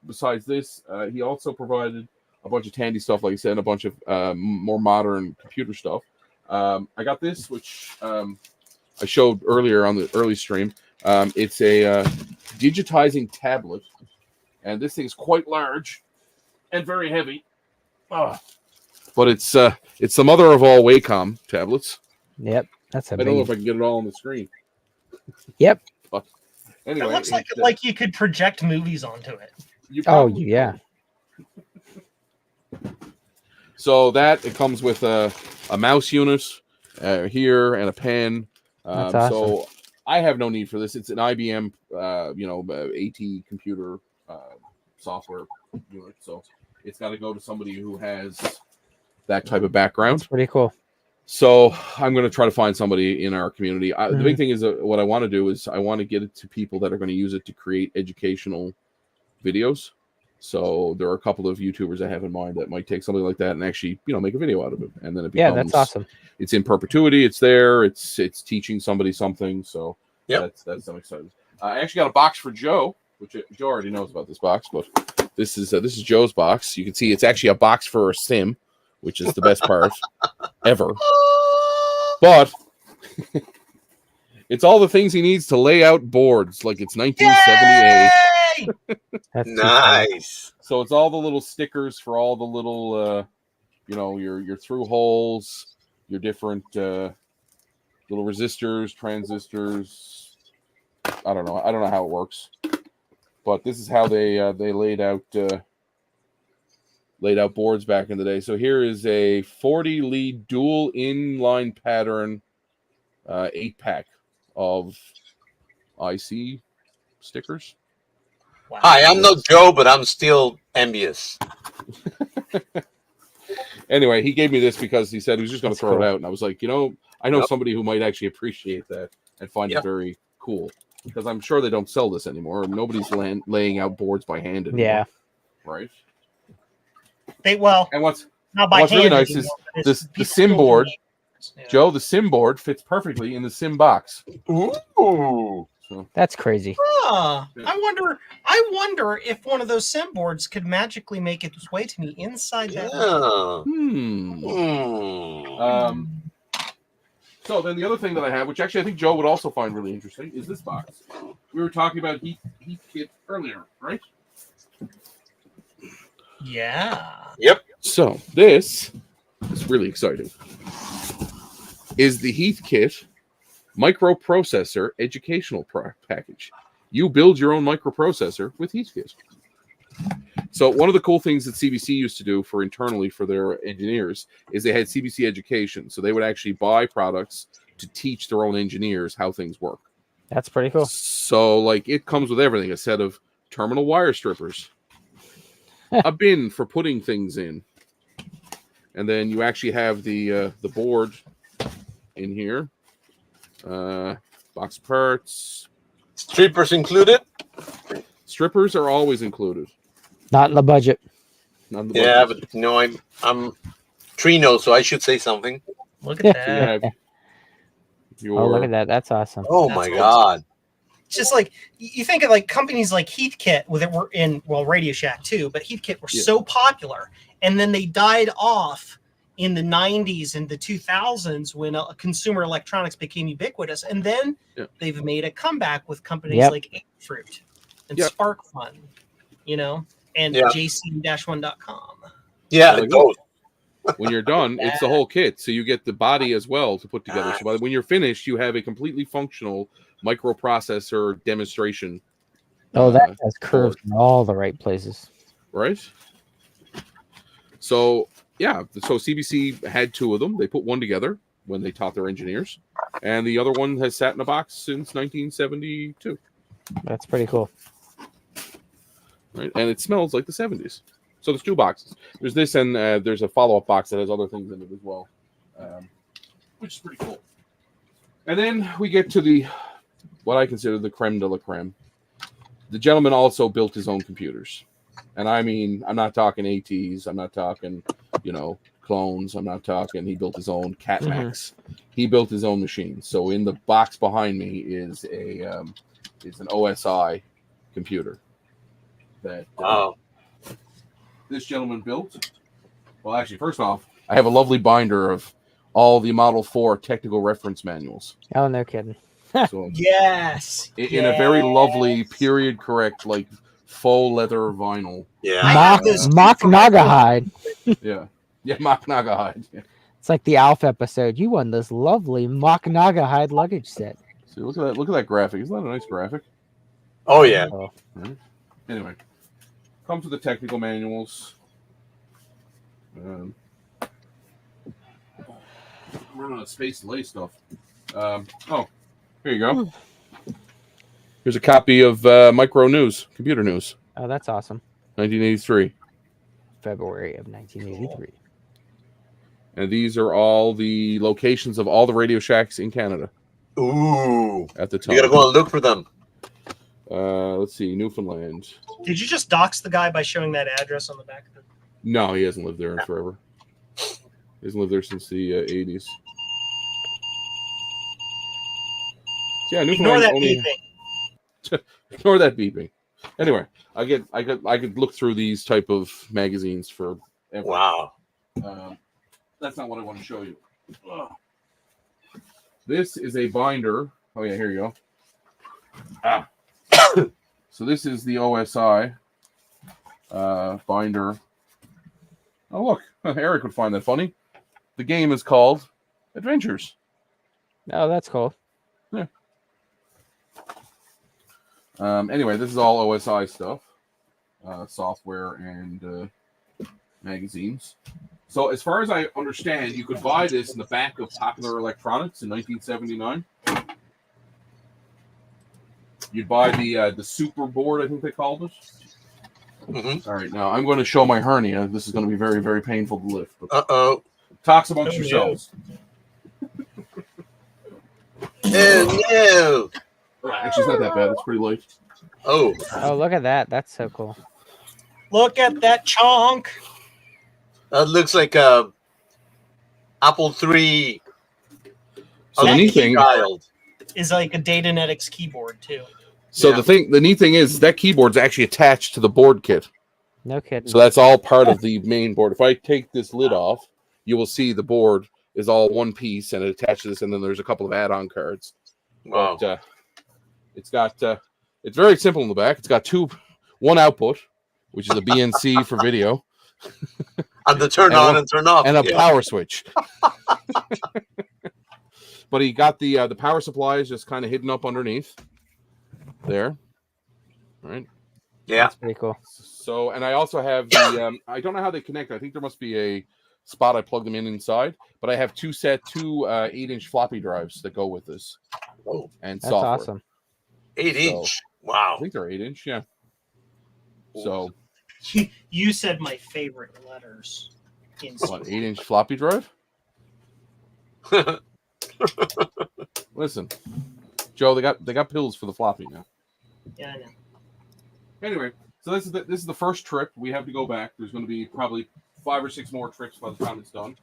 besides this, he also provided a bunch of Tandy stuff, like I said, and a bunch of more modern computer stuff. I got this, which I showed earlier on the early stream. It's a digitizing tablet, and this thing's quite large and very heavy. But it's the mother of all Wacom tablets.
Yep, that's a
I don't know if I can get it all on the screen.
Yep.
But anyway,
it looks like you could project movies onto it.
Yeah.
So that it comes with a mouse unit here and a pen.
That's awesome.
So I have no need for this. It's an IBM, AT computer software unit. So it's got to go to somebody who has that type of background.
That's pretty cool.
So I'm going to try to find somebody in our community. The big thing is what I want to do is I want to get it to people that are going to use it to create educational videos. So there are a couple of YouTubers I have in mind that might take something like that and actually, make a video out of it, and then it becomes,
that's awesome.
It's in perpetuity. It's there. It's teaching somebody something. So that's I'm excited. I actually got a box for Joe, which Joe already knows about this box, but this is Joe's box. You can see it's actually a box for a sim, which is the best part ever. But it's all the things he needs to lay out boards like it's 1978.
That's
Nice.
So it's all the little stickers for all the little, your through holes, your different little resistors, transistors. I don't know how it works, but this is how they laid out boards back in the day. So here is a 40 lead dual inline pattern 8-pack of IC stickers.
Wow.
Hi, I'm not Joe, but I'm still envious.
Anyway, he gave me this because he said he was just going to
That's
throw
cool.
it out, and I was like, I know somebody who might actually appreciate that and find it very cool, because I'm sure they don't sell this anymore. Nobody's laying out boards by hand anymore.
Yeah.
Right.
And
what's
not
really nice is the sim board.
Yeah.
Joe, the sim board fits perfectly in the sim box.
Ooh.
So
That's crazy.
Huh. I wonder if one of those sim boards could magically make its way to me inside that.
So then the other thing that I have, which actually I think Joe would also find really interesting, is this box. We were talking about heat kit earlier, right?
Yeah.
Yep.
So this is really exciting. Is the Heathkit microprocessor educational package. You build your own microprocessor with Heathkit. So one of the cool things that CBC used to do internally for their engineers is they had CBC education. So they would actually buy products to teach their own engineers how things work.
That's pretty cool.
So it comes with everything: a set of terminal wire strippers, a bin for putting things in, and then you actually have the board in here. Box parts.
Strippers included?
Strippers are always included.
Not in the budget.
Not in the
Yeah,
budget.
but I'm Trino, so I should say something.
Look at
Yeah.
that.
You have your,
Oh, look at that. That's awesome.
Oh
That's
my
awesome.
God.
It's just like you think of like companies like Heathkit were in Radio Shack too, but Heathkit were so popular, and then they died off in the 90s and the 2000s when consumer electronics became ubiquitous, and then they've made a comeback with companies like Fruit and SparkFun, and jc-1.com.
Yeah,
So
those.
when you're done, it's the whole kit. So you get the body as well to put together. So when you're finished, you have a completely functional microprocessor demonstration.
Oh, that has curves in all the right places.
Right? So, so CBC had two of them. They put one together when they taught their engineers, and the other one has sat in a box since 1972.
That's pretty cool.
Right? And it smells like the 70s. So there's two boxes. There's this, and there's a follow-up box that has other things in it as well, which is pretty cool. And then we get to what I consider the creme de la creme. The gentleman also built his own computers. And I mean, I'm not talking ATs. I'm not talking, clones. I'm not talking, he built his own Catmax. He built his own machine. So in the box behind me is an OSI computer that this gentleman built. Well, actually, first off, I have a lovely binder of all the Model 4 technical reference manuals.
Oh, no kidding.
So
Yes.
in a very lovely period correct, faux leather vinyl.
Yeah.
Mock Naga hide.
Yeah, Mock Naga hide. Yeah.
It's like the Alf episode. You won this lovely Mock Naga hide luggage set.
See, look at that graphic. Isn't that a nice graphic?
Oh, yeah.
Right. Anyway, comes with the technical manuals. I'm running out of space to lay stuff. Here you go. Here's a copy of Micro News, Computer News,
Oh, that's awesome.
1983.
February of 1983.
And these are all the locations of all the Radio Shacks in Canada
Ooh.
at the time.
You gotta go and look for them.
Let's see, Newfoundland.
Did you just dox the guy by showing that address on the back of it?
No, he hasn't lived there in forever. He hasn't lived there since the 80s. So yeah,
Ignore
Newfoundland
that
only.
beeping.
Ignore that beeping. Anyway, I could look through these type of magazines for.
Wow.
That's not what I want to show you. Ugh. This is a binder. Oh yeah, here you go. Ah. So this is the OSI binder. Oh look, Eric would find that funny. The game is called Adventures.
Oh, that's cool.
Yeah. Anyway, this is all OSI stuff, software and magazines. So as far as I understand, you could buy this in the back of Popular Electronics in 1979. You'd buy the super board, I think they called it.
Mm-hmm.
All right, now I'm going to show my hernia. This is going to be very, very painful to lift. But
Uh-oh.
talks amongst yourselves.
Oh, no.
Actually, it's not that bad. It's pretty light.
Oh.
Oh, look at that. That's so cool.
Look at that chonk.
That looks like a Apple III.
So the neat thing
child.
Is like a Datanetics keyboard too.
So
Yeah.
the neat thing is that keyboard's actually attached to the board kit.
No kidding.
So that's all part of the main board. If I take this lid off, you will see the board is all one piece and it attaches this, and then there's a couple of add-on cards.
Wow.
But it's got it's very simple in the back. It's got one output, which is a BNC for video,
And the turn on and turn off.
and a power switch. But he got the power supply is just kind of hidden up underneath there. All right.
Yeah.
That's pretty cool.
So, and I also have the I don't know how they connect. I think there must be a spot I plug them in inside, but I have two 8-inch floppy drives that go with this.
Oh,
and
That's
software.
awesome.
8-inch.
I
Wow.
think they're 8-inch, yeah. So
You said my favorite letters. In
what, 8-inch floppy drive? Listen, Joe, they got pills for the floppy now.
Yeah, I know.
Anyway, so this is the first trip. We have to go back. There's going to be probably 5 or 6 more trips by the time it's done.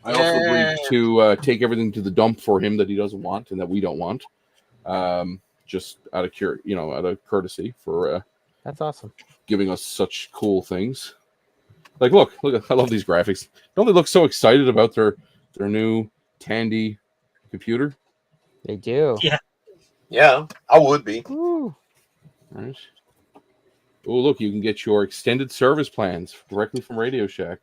I also agreed to take everything to the dump for him that he doesn't want and that we don't want, just out of out of courtesy for
That's awesome.
giving us such cool things. Like, look! I love these graphics. Don't they look so excited about their new Tandy computer?
They do.
Yeah.
Yeah, I would be.
Woo.
All right. Oh, look! You can get your extended service plans directly from Radio Shack.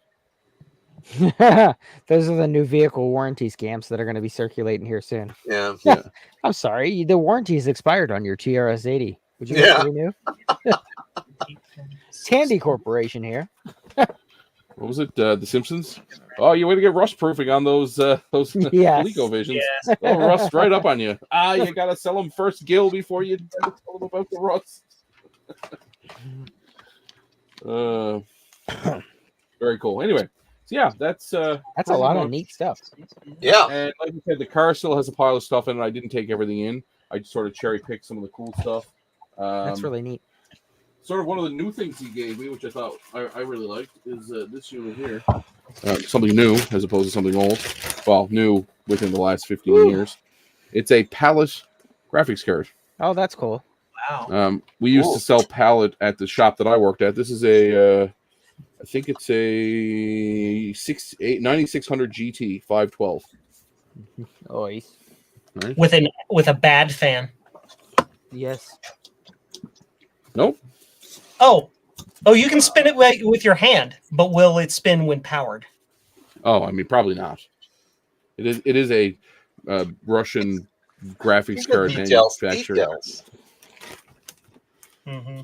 Those are the new vehicle warranty scams that are going to be circulating here soon.
Yeah.
Yeah.
I'm sorry, the warranty's expired on your TRS-80. Would you like
Yeah.
to renew? Tandy Corporation here.
What was it? The Simpsons? Oh, you way to get rust proofing on those
Yes.
ColecoVisions.
Yes.
They'll rust right up on you. You gotta sell them first, Gil, before you tell them about the rust. Very cool. Anyway, so yeah, that's
a
pretty
lot of
much-
neat stuff.
Yeah.
And like I said, the car still has a pile of stuff in it. I didn't take everything in. I just sort of cherry picked some of the cool stuff.
That's really neat.
Sort of one of the new things he gave me, which I thought I really liked, is this unit here. Something new as opposed to something old. Well, new within the last 15 years. It's a pallet graphics card.
Oh, that's cool.
Wow.
We used
Cool.
to sell pallet at the shop that I worked at. This is a, I think it's a 9600 GT 512.
Oh,
Right?
With a bad fan.
yes.
Nope.
Oh, you can spin it with your hand, but will it spin when powered?
Oh, I mean, probably not. It is a Russian graphics card manufacturer.
Details.
Mm-hmm.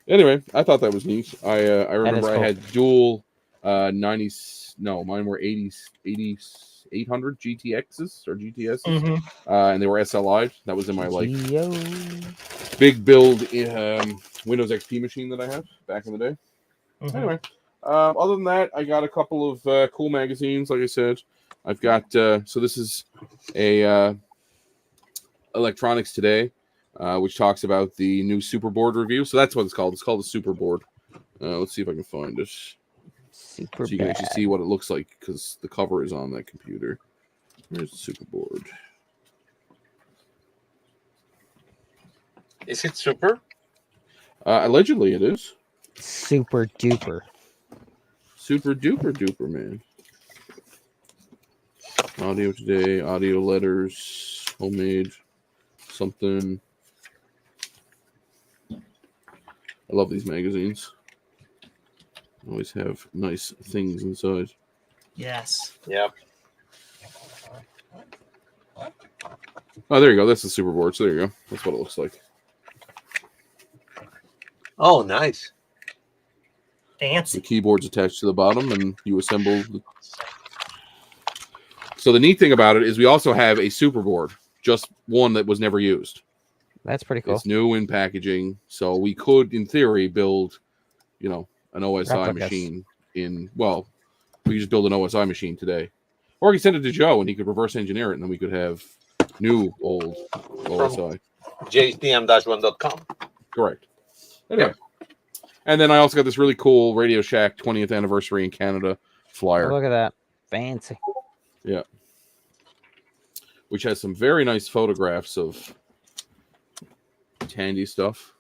Anyway, I thought that was neat. I remember
cool.
I had dual 90s. No, mine were 800 GTXs or GTSs,
Mm-hmm.
and they were SLI. That was in my
Geo.
big build Windows XP machine that I had back in the day.
Mm-hmm.
Anyway, other than that, I got a couple of cool magazines. Like I said, I've got so this is a Electronics Today. which talks about the new Superboard review. So that's what it's called. It's called the Superboard. Let's see if I can find it.
Super
So you can actually
bad.
see what it looks like because the cover is on that computer. Here's the Superboard.
Is it super?
Allegedly, it is.
Super duper.
Super duper duper, man. Audio today, audio letters, homemade, something. I love these magazines. Always have nice things inside.
Yes.
Yep.
Oh, there you go. That's the Superboard. So there you go. That's what it looks like.
Oh, nice.
The
Fancy.
keyboard's attached to the bottom, and you assemble. So the neat thing about it is we also have a Superboard, just one that was never used.
That's pretty cool.
It's new in packaging, so we could, in theory, build, an OSI
Replicas.
machine we could just build an OSI machine today. Or we could send it to Joe, and he could reverse engineer it, and then we could have new, old OSI.
JSPM-1.com.
Correct. Anyway. And then I also got this really cool Radio Shack 20th anniversary in Canada flyer.
Oh, look at that. Fancy.
Yeah. Which has some very nice photographs of Tandy stuff.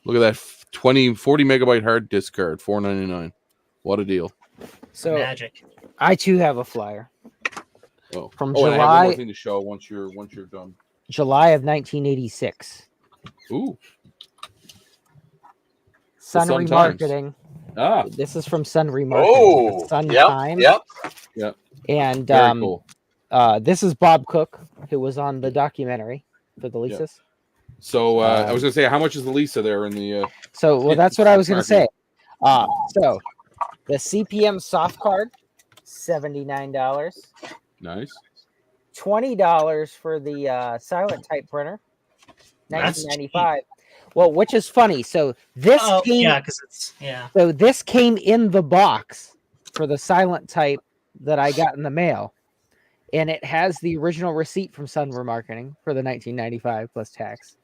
Look at that 40 megabyte hard disk card, $4.99. What a deal.
So
Magic.
I too have a flyer
Oh,
from
and I have one
July
more thing to show once you're done.
July of 1986.
Ooh.
Sun
Sun
Remarketing.
Ah,
This is from Sun Remarketing.
Oh,
Sun
yep,
Times.
yep.
And
very cool.
this is Bob Cook, who was on the documentary for the Lisas.
So I was gonna say, how much is the Lisa there in the?
So that's what I was gonna say. So the CPM soft card, $79.
Nice.
$20 for the silent type printer,
That's
$19.95. Well, which is funny. So this came,
because it's
So this came in the box for the silent type that I got in the mail, and it has the original receipt from Sun Remarketing for the $19.95 plus tax,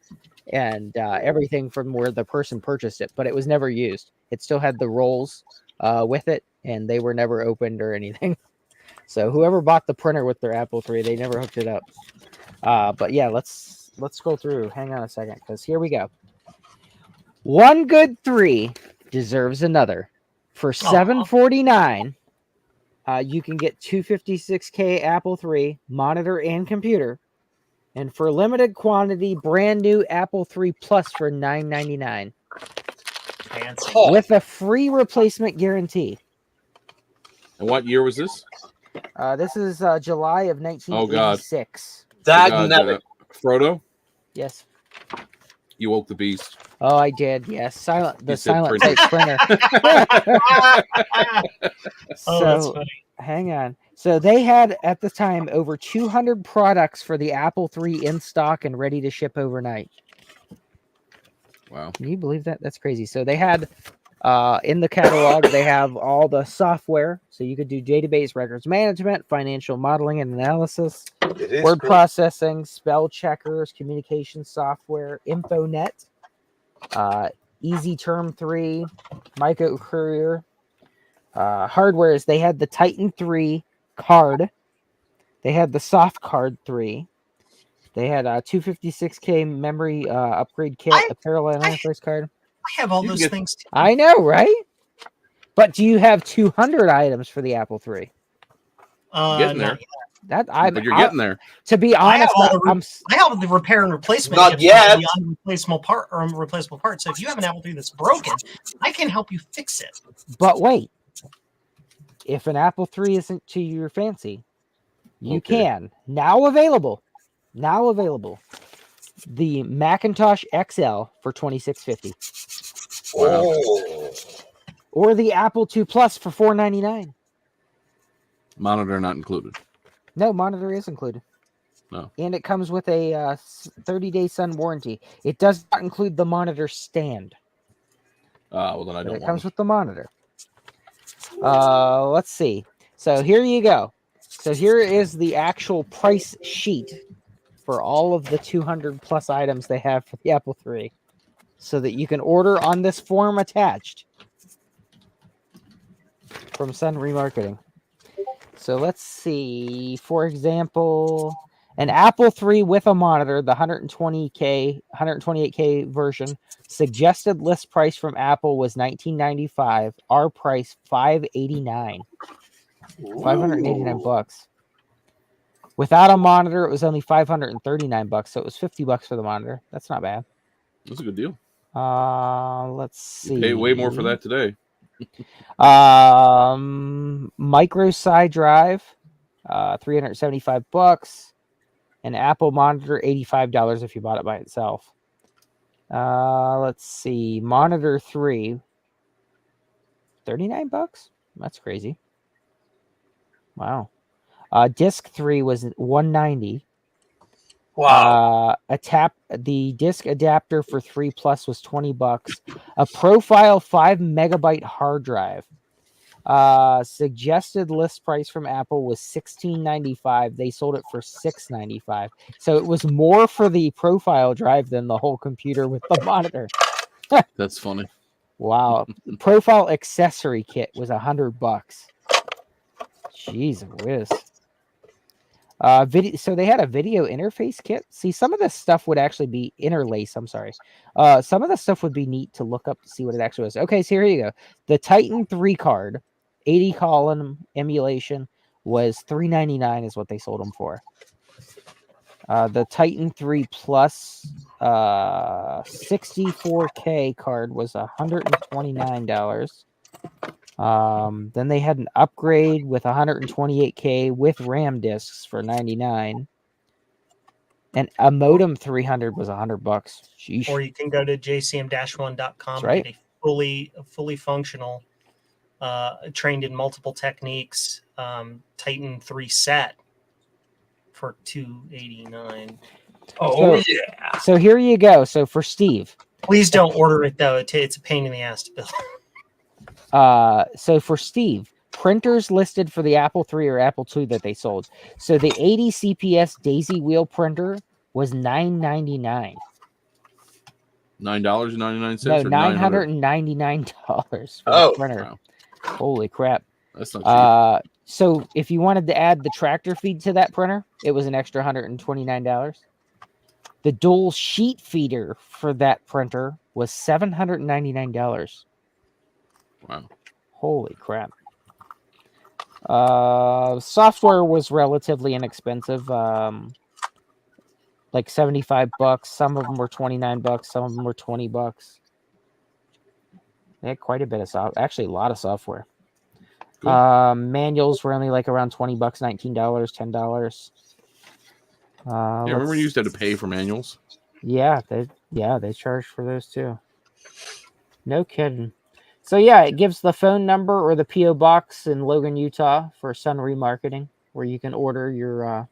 and everything from where the person purchased it, but it was never used. It still had the rolls with it, and they were never opened or anything. So whoever bought the printer with their Apple III, they never hooked it up. But yeah, let's go through. Hang on a second, because here we go. One good 3 deserves another. For $749, you can get 256K Apple III monitor and computer, and for limited quantity, brand new Apple III Plus for $9.99
fancy.
with a free replacement guarantee.
And what year was this?
This is July of 1986.
That
God,
never.
Frodo,
Yes.
you woke the beast.
Oh, I did. Yes.
You said
Silent
printer.
type printer.
Oh, that's
So,
funny.
hang on. So they had at the time over 200 products for the Apple III in stock and ready to ship overnight.
Wow.
Can you believe that? That's crazy. So they had in the catalog, they have all the software. So you could do database records management, financial modeling and analysis,
It is
word
cool.
processing, spell checkers, communication software, InfoNet, Easy Term 3, Micro Courier. Hardware is they had the Titan 3 card. They had the soft card 3. They had a 256K memory upgrade kit, a parallel interface card.
I have all
You can
those
get-
things too.
I know, right? But do you have 200 items for the Apple III?
Getting there.
Not yet.
That I'm.
But you're getting there.
To be
I have
honest,
all the
I'm.
I have the repair and replacement.
Not
kits
yet.
for the unreplaceable part or unreplaceable part. So if you have an Apple III that's broken, I can help you fix it.
But wait, if an Apple III isn't to your fancy, you
Okay.
can now available. The Macintosh XL for $26.50,
Wow.
Oh.
or the Apple II Plus for $4.99.
Monitor not included.
No, monitor is included.
No.
And it comes with a 30-day Sun warranty. It does not include the monitor stand,
Well, then I
but
don't
it
want
comes
it.
with the monitor. Let's see. So here you go. So here is the actual price sheet for all of the 200 plus items they have for the Apple III, so that you can order on this form attached from Sun Remarketing. So let's see. For example, an Apple III with a monitor, the 128K version, suggested list price from Apple was $19.95. Our price $589. $589. Without a monitor, it was only $539. So it was $50 for the monitor. That's not bad.
That's a good deal.
Let's see.
You pay way more for that today.
Micro side drive, $375. An Apple monitor, $85 if you bought it by itself. Let's see. Monitor 3, $39. That's crazy. Wow. Disc 3 was $190.
Wow.
The disc adapter for 3 Plus was $20. A profile 5 megabyte hard drive. Suggested list price from Apple was $16.95. They sold it for $6.95. So it was more for the profile drive than the whole computer with the monitor.
That's funny.
Wow. Profile accessory kit was $100. Jeez whiz. So they had a video interface kit. See, some of this stuff would actually be interlace. I'm sorry. Some of the stuff would be neat to look up to see what it actually was. Okay, so here you go. The Titan 3 card, 80 column emulation, was $399 is what they sold them for. The Titan 3 Plus 64K card was $129. Then they had an upgrade with 128K with RAM discs for $99. And a modem 300 was $100. Sheesh.
Or you can go to jcm-1.com
right.
and get a fully functional, trained in multiple techniques, Titan 3 set for $289.
Yeah.
So here you go. So for Steve.
Please don't order it though. It's a pain in the ass to build.
So for Steve, printers listed for the Apple III or Apple II that they sold. So the 80 CPS Daisy Wheel printer was $999.
$9.99.
No,
or
$999 for
Oh,
the printer.
wow.
Holy crap!
That's not cheap.
So if you wanted to add the tractor feed to that printer, it was an extra $129. The dual sheet feeder for that printer was $799.
Wow.
Holy crap. Software was relatively inexpensive. Like $75. Some of them were $29. Some of them were $20. They had quite a bit of actually a lot of software.
Cool.
Manuals were only like around $20, $19, $10.
Yeah, remember you used to have to pay for manuals?
Yeah, they charged for those too. No kidding. So yeah, it gives the phone number or the PO box in Logan, Utah for Sun Remarketing, where you can order your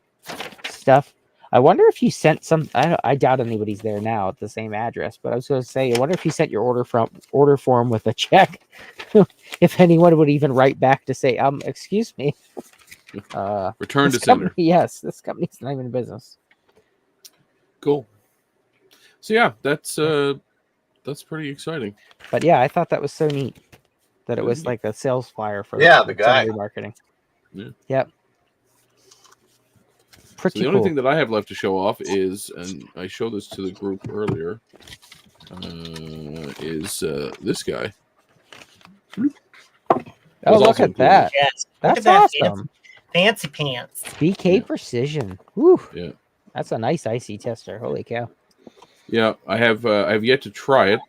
stuff. I wonder if you sent some. I doubt anybody's there now at the same address, but I was going to say, I wonder if you sent your order form with a check. If anyone would even write back to say, excuse me.
Return to sender.
Yes, this company's not even in business.
Cool. So yeah, that's pretty exciting.
But yeah, I thought that was so neat that it was like a sales flyer for
the guy
Remarketing.
Yeah.
Yep. Pretty
So the
cool.
only thing that I have left to show off is, and I showed this to the group earlier, is this guy.
Oh, look at that.
Yes.
That's
Look at that
awesome.
Fancy pants.
BK Precision. Woo.
Yeah.
That's a nice IC tester. Holy cow.
Yeah, I have yet to try it.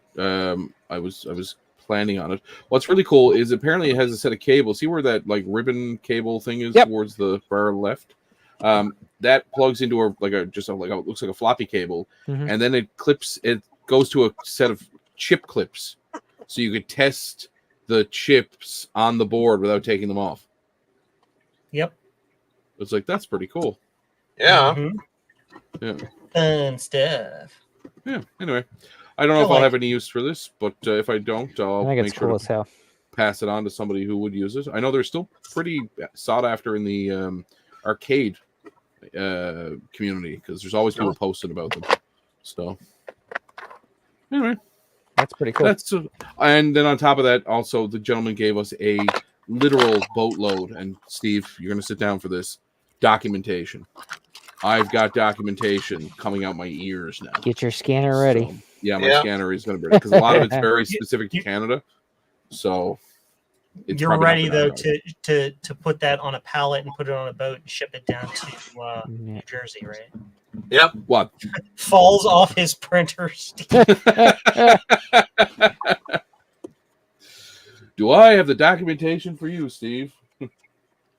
I was planning on it. What's really cool is apparently it has a set of cables. See where that like ribbon cable thing is towards the far left? That plugs into it looks like a floppy cable, and then it goes to a set of chip clips, so you could test the chips on the board without taking them off.
Yep.
It's like, that's pretty cool.
Yeah.
Mm-hmm.
Yeah.
Fun stuff.
Yeah. Anyway, I don't know if I'll have any use for this, but if I don't, I'll make sure
cool
to pass it on to somebody who would use it. I know they're still pretty sought after in the arcade community because there's always people posting about them. So anyway,
That's pretty cool.
And then on top of that, also the gentleman gave us a literal boatload. And Steve, you're going to sit down for this documentation. I've got documentation coming out my ears now.
Get your scanner ready.
So, yeah, my scanner is going to be ready because a lot of it's very specific to Canada. So
you're ready though to put that on a pallet and put it on a boat and ship it down to New Jersey, right?
Yep.
What?
Falls off his printer.
Do I have the documentation for you, Steve?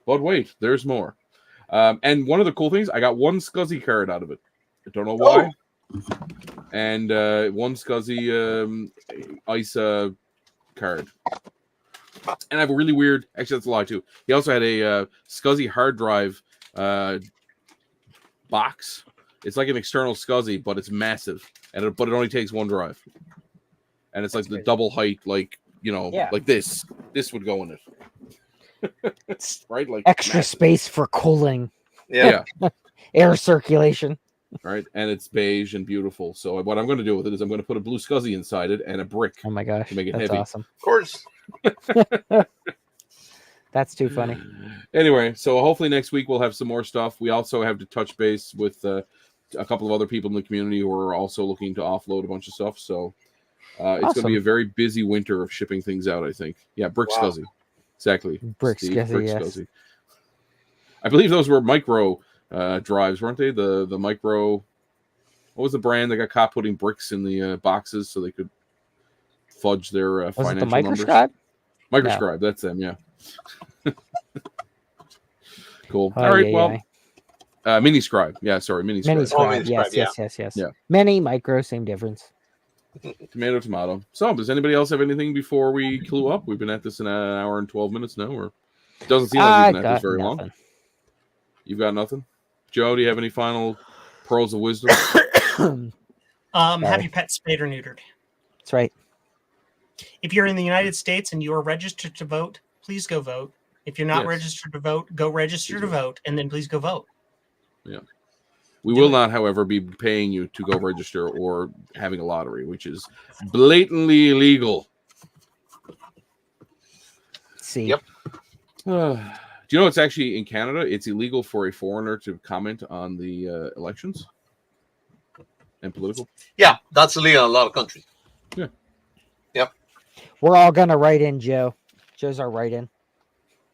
But wait, there's more. And one of the cool things, I got one SCSI card out of it. I don't know why. And one SCSI ISA card. And I have a really weird, actually that's a lie too. He also had a SCSI hard drive box. It's like an external SCSI, but it's massive. But it only takes one drive. And it's like the double height, like, like this. This would go in it. Right? Like
extra space for cooling.
Yeah.
Air circulation.
Right, and it's beige and beautiful. So what I'm going to do with it is I'm going to put a blue SCSI inside it and a brick.
Oh my gosh,
to make it
that's
heavy.
Awesome.
Of course.
That's too funny.
Anyway, so hopefully next week we'll have some more stuff. We also have to touch base with a couple of other people in the community who are also looking to offload a bunch of stuff. So it's going to be a very busy winter of shipping things out, I think. Yeah, brick SCSI. Exactly.
Brick SCSI, yes.
SCSI. I believe those were micro drives, weren't they? The micro. What was the brand that got caught putting bricks in the boxes so they could fudge their financial
it the
numbers?
Microscribe?
No. That's them. Yeah. Cool. All right. Well, mini scribe. Yeah. Sorry. Mini scribe.
Yes.
Yeah.
Mini, micro, same difference.
Tomato. So, does anybody else have anything before we clue up? We've been at this in an hour and 12 minutes now, or it doesn't seem like we've been at this very long. You've got nothing? Joe, do you have any final pearls of wisdom?
Have your pet spayed or neutered.
That's right.
If you're in the United States and you are registered to vote, please go vote. If you're not registered to vote, go register to vote, and then please go vote.
Yeah. We will not, however, be paying you to go register or having a lottery, which is blatantly illegal.
Let's see.
Yep.
Do you know it's actually in Canada? It's illegal for a foreigner to comment on the elections and political.
Yeah, that's illegal in a lot of countries.
Yeah.
Yep.
We're all gonna write in, Joe. Joe's our write-in.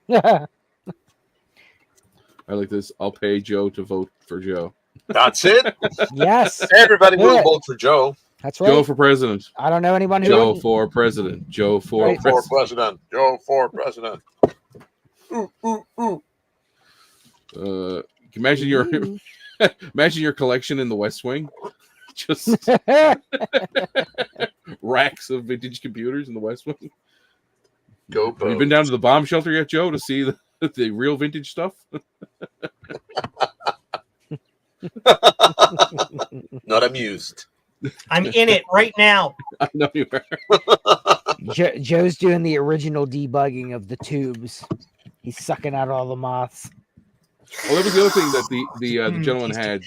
I like this. I'll pay Joe to vote for Joe.
That's it.
Yes.
Everybody will vote for Joe.
That's right.
Joe for president.
I don't know anyone who.
Joe for president. Joe for president.
Joe for president.
Imagine your collection in the West Wing. Just racks of vintage computers in the West Wing.
Go
Have you been down to the bomb shelter yet, Joe, to see the real vintage stuff?
Not amused.
I'm in it right now.
I know you are.
Joe's doing the original debugging of the tubes. He's sucking out all the moths.
Well, that was the other thing that the gentleman had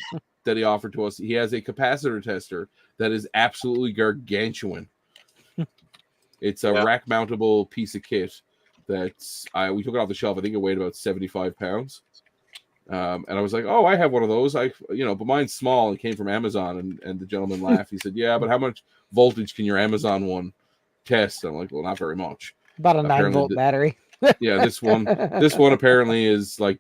that he offered to us. He has a capacitor tester that is absolutely gargantuan. It's a rack-mountable piece of kit that's we took it off the shelf. I think it weighed about 75 pounds. And I was like, "Oh, I have one of those. But mine's small and came from Amazon." And the gentleman laughed. He said, "Yeah, but how much voltage can your Amazon one test?" I'm like, "Well, not very much.
About a 9-volt battery."
Yeah, this one apparently is like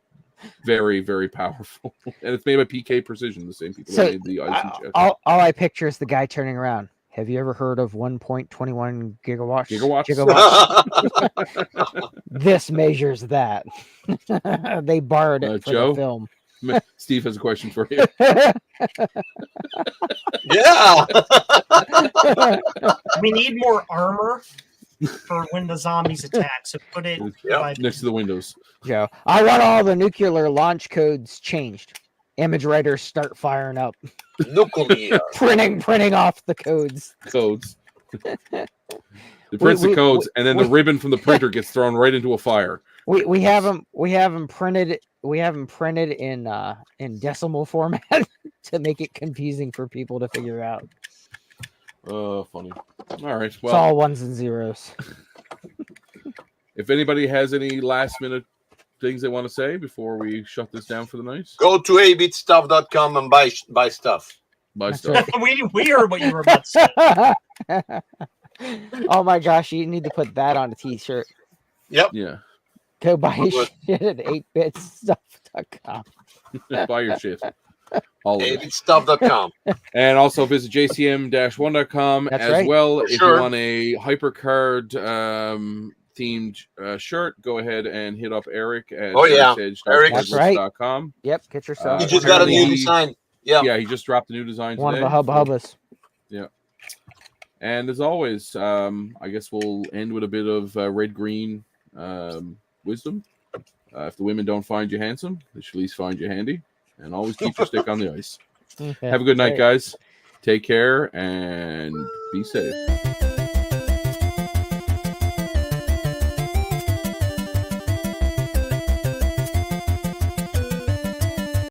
very, very powerful, and it's made by PK Precision, the same people that made the ice and jet.
All I picture is the guy turning around. Have you ever heard of 1.21 gigawatts? This measures that. They borrowed it for
Joe?
the film.
Steve has a question for you.
Yeah.
We need more armor for when the zombies attack. So put it
next to the windows.
Joe, I want all the nuclear launch codes changed. Image writers start firing up.
Nuclear.
printing off the codes.
The prints the codes, and then the ribbon from the printer gets thrown right into a fire.
We have them printed we have them printed in decimal format to make it confusing for people to figure out.
Funny. All right.
It's
Well,
all ones and zeros.
if anybody has any last minute things they want to say before we shut this down for the night,
Go to abitstuff.com and buy stuff.
buy
That's
stuff.
right.
we heard what you were about to say.
Oh my gosh, you need to put that on a t-shirt.
Yep.
Yeah.
Go buy
Good.
shit at 8bitstuff.com.
Buy your shit. All of it.
abitstuff.com.
And also visit jcm-1.com
That's
as
right.
well.
For
If
sure.
you want a hypercard themed shirt, go ahead and hit up Eric at
Oh, yeah.
That's right.
ericsedge.com.
Yep, get yourself.
He just got a new
apparently-
design. Yeah.
Yeah, he just dropped a new design
One of
today.
the hubbas.
And as always, I guess we'll end with a bit of red-green wisdom. If the women don't find you handsome, they should at least find you handy. And always keep your stick on the ice. Have a good night, guys. Take care and be safe.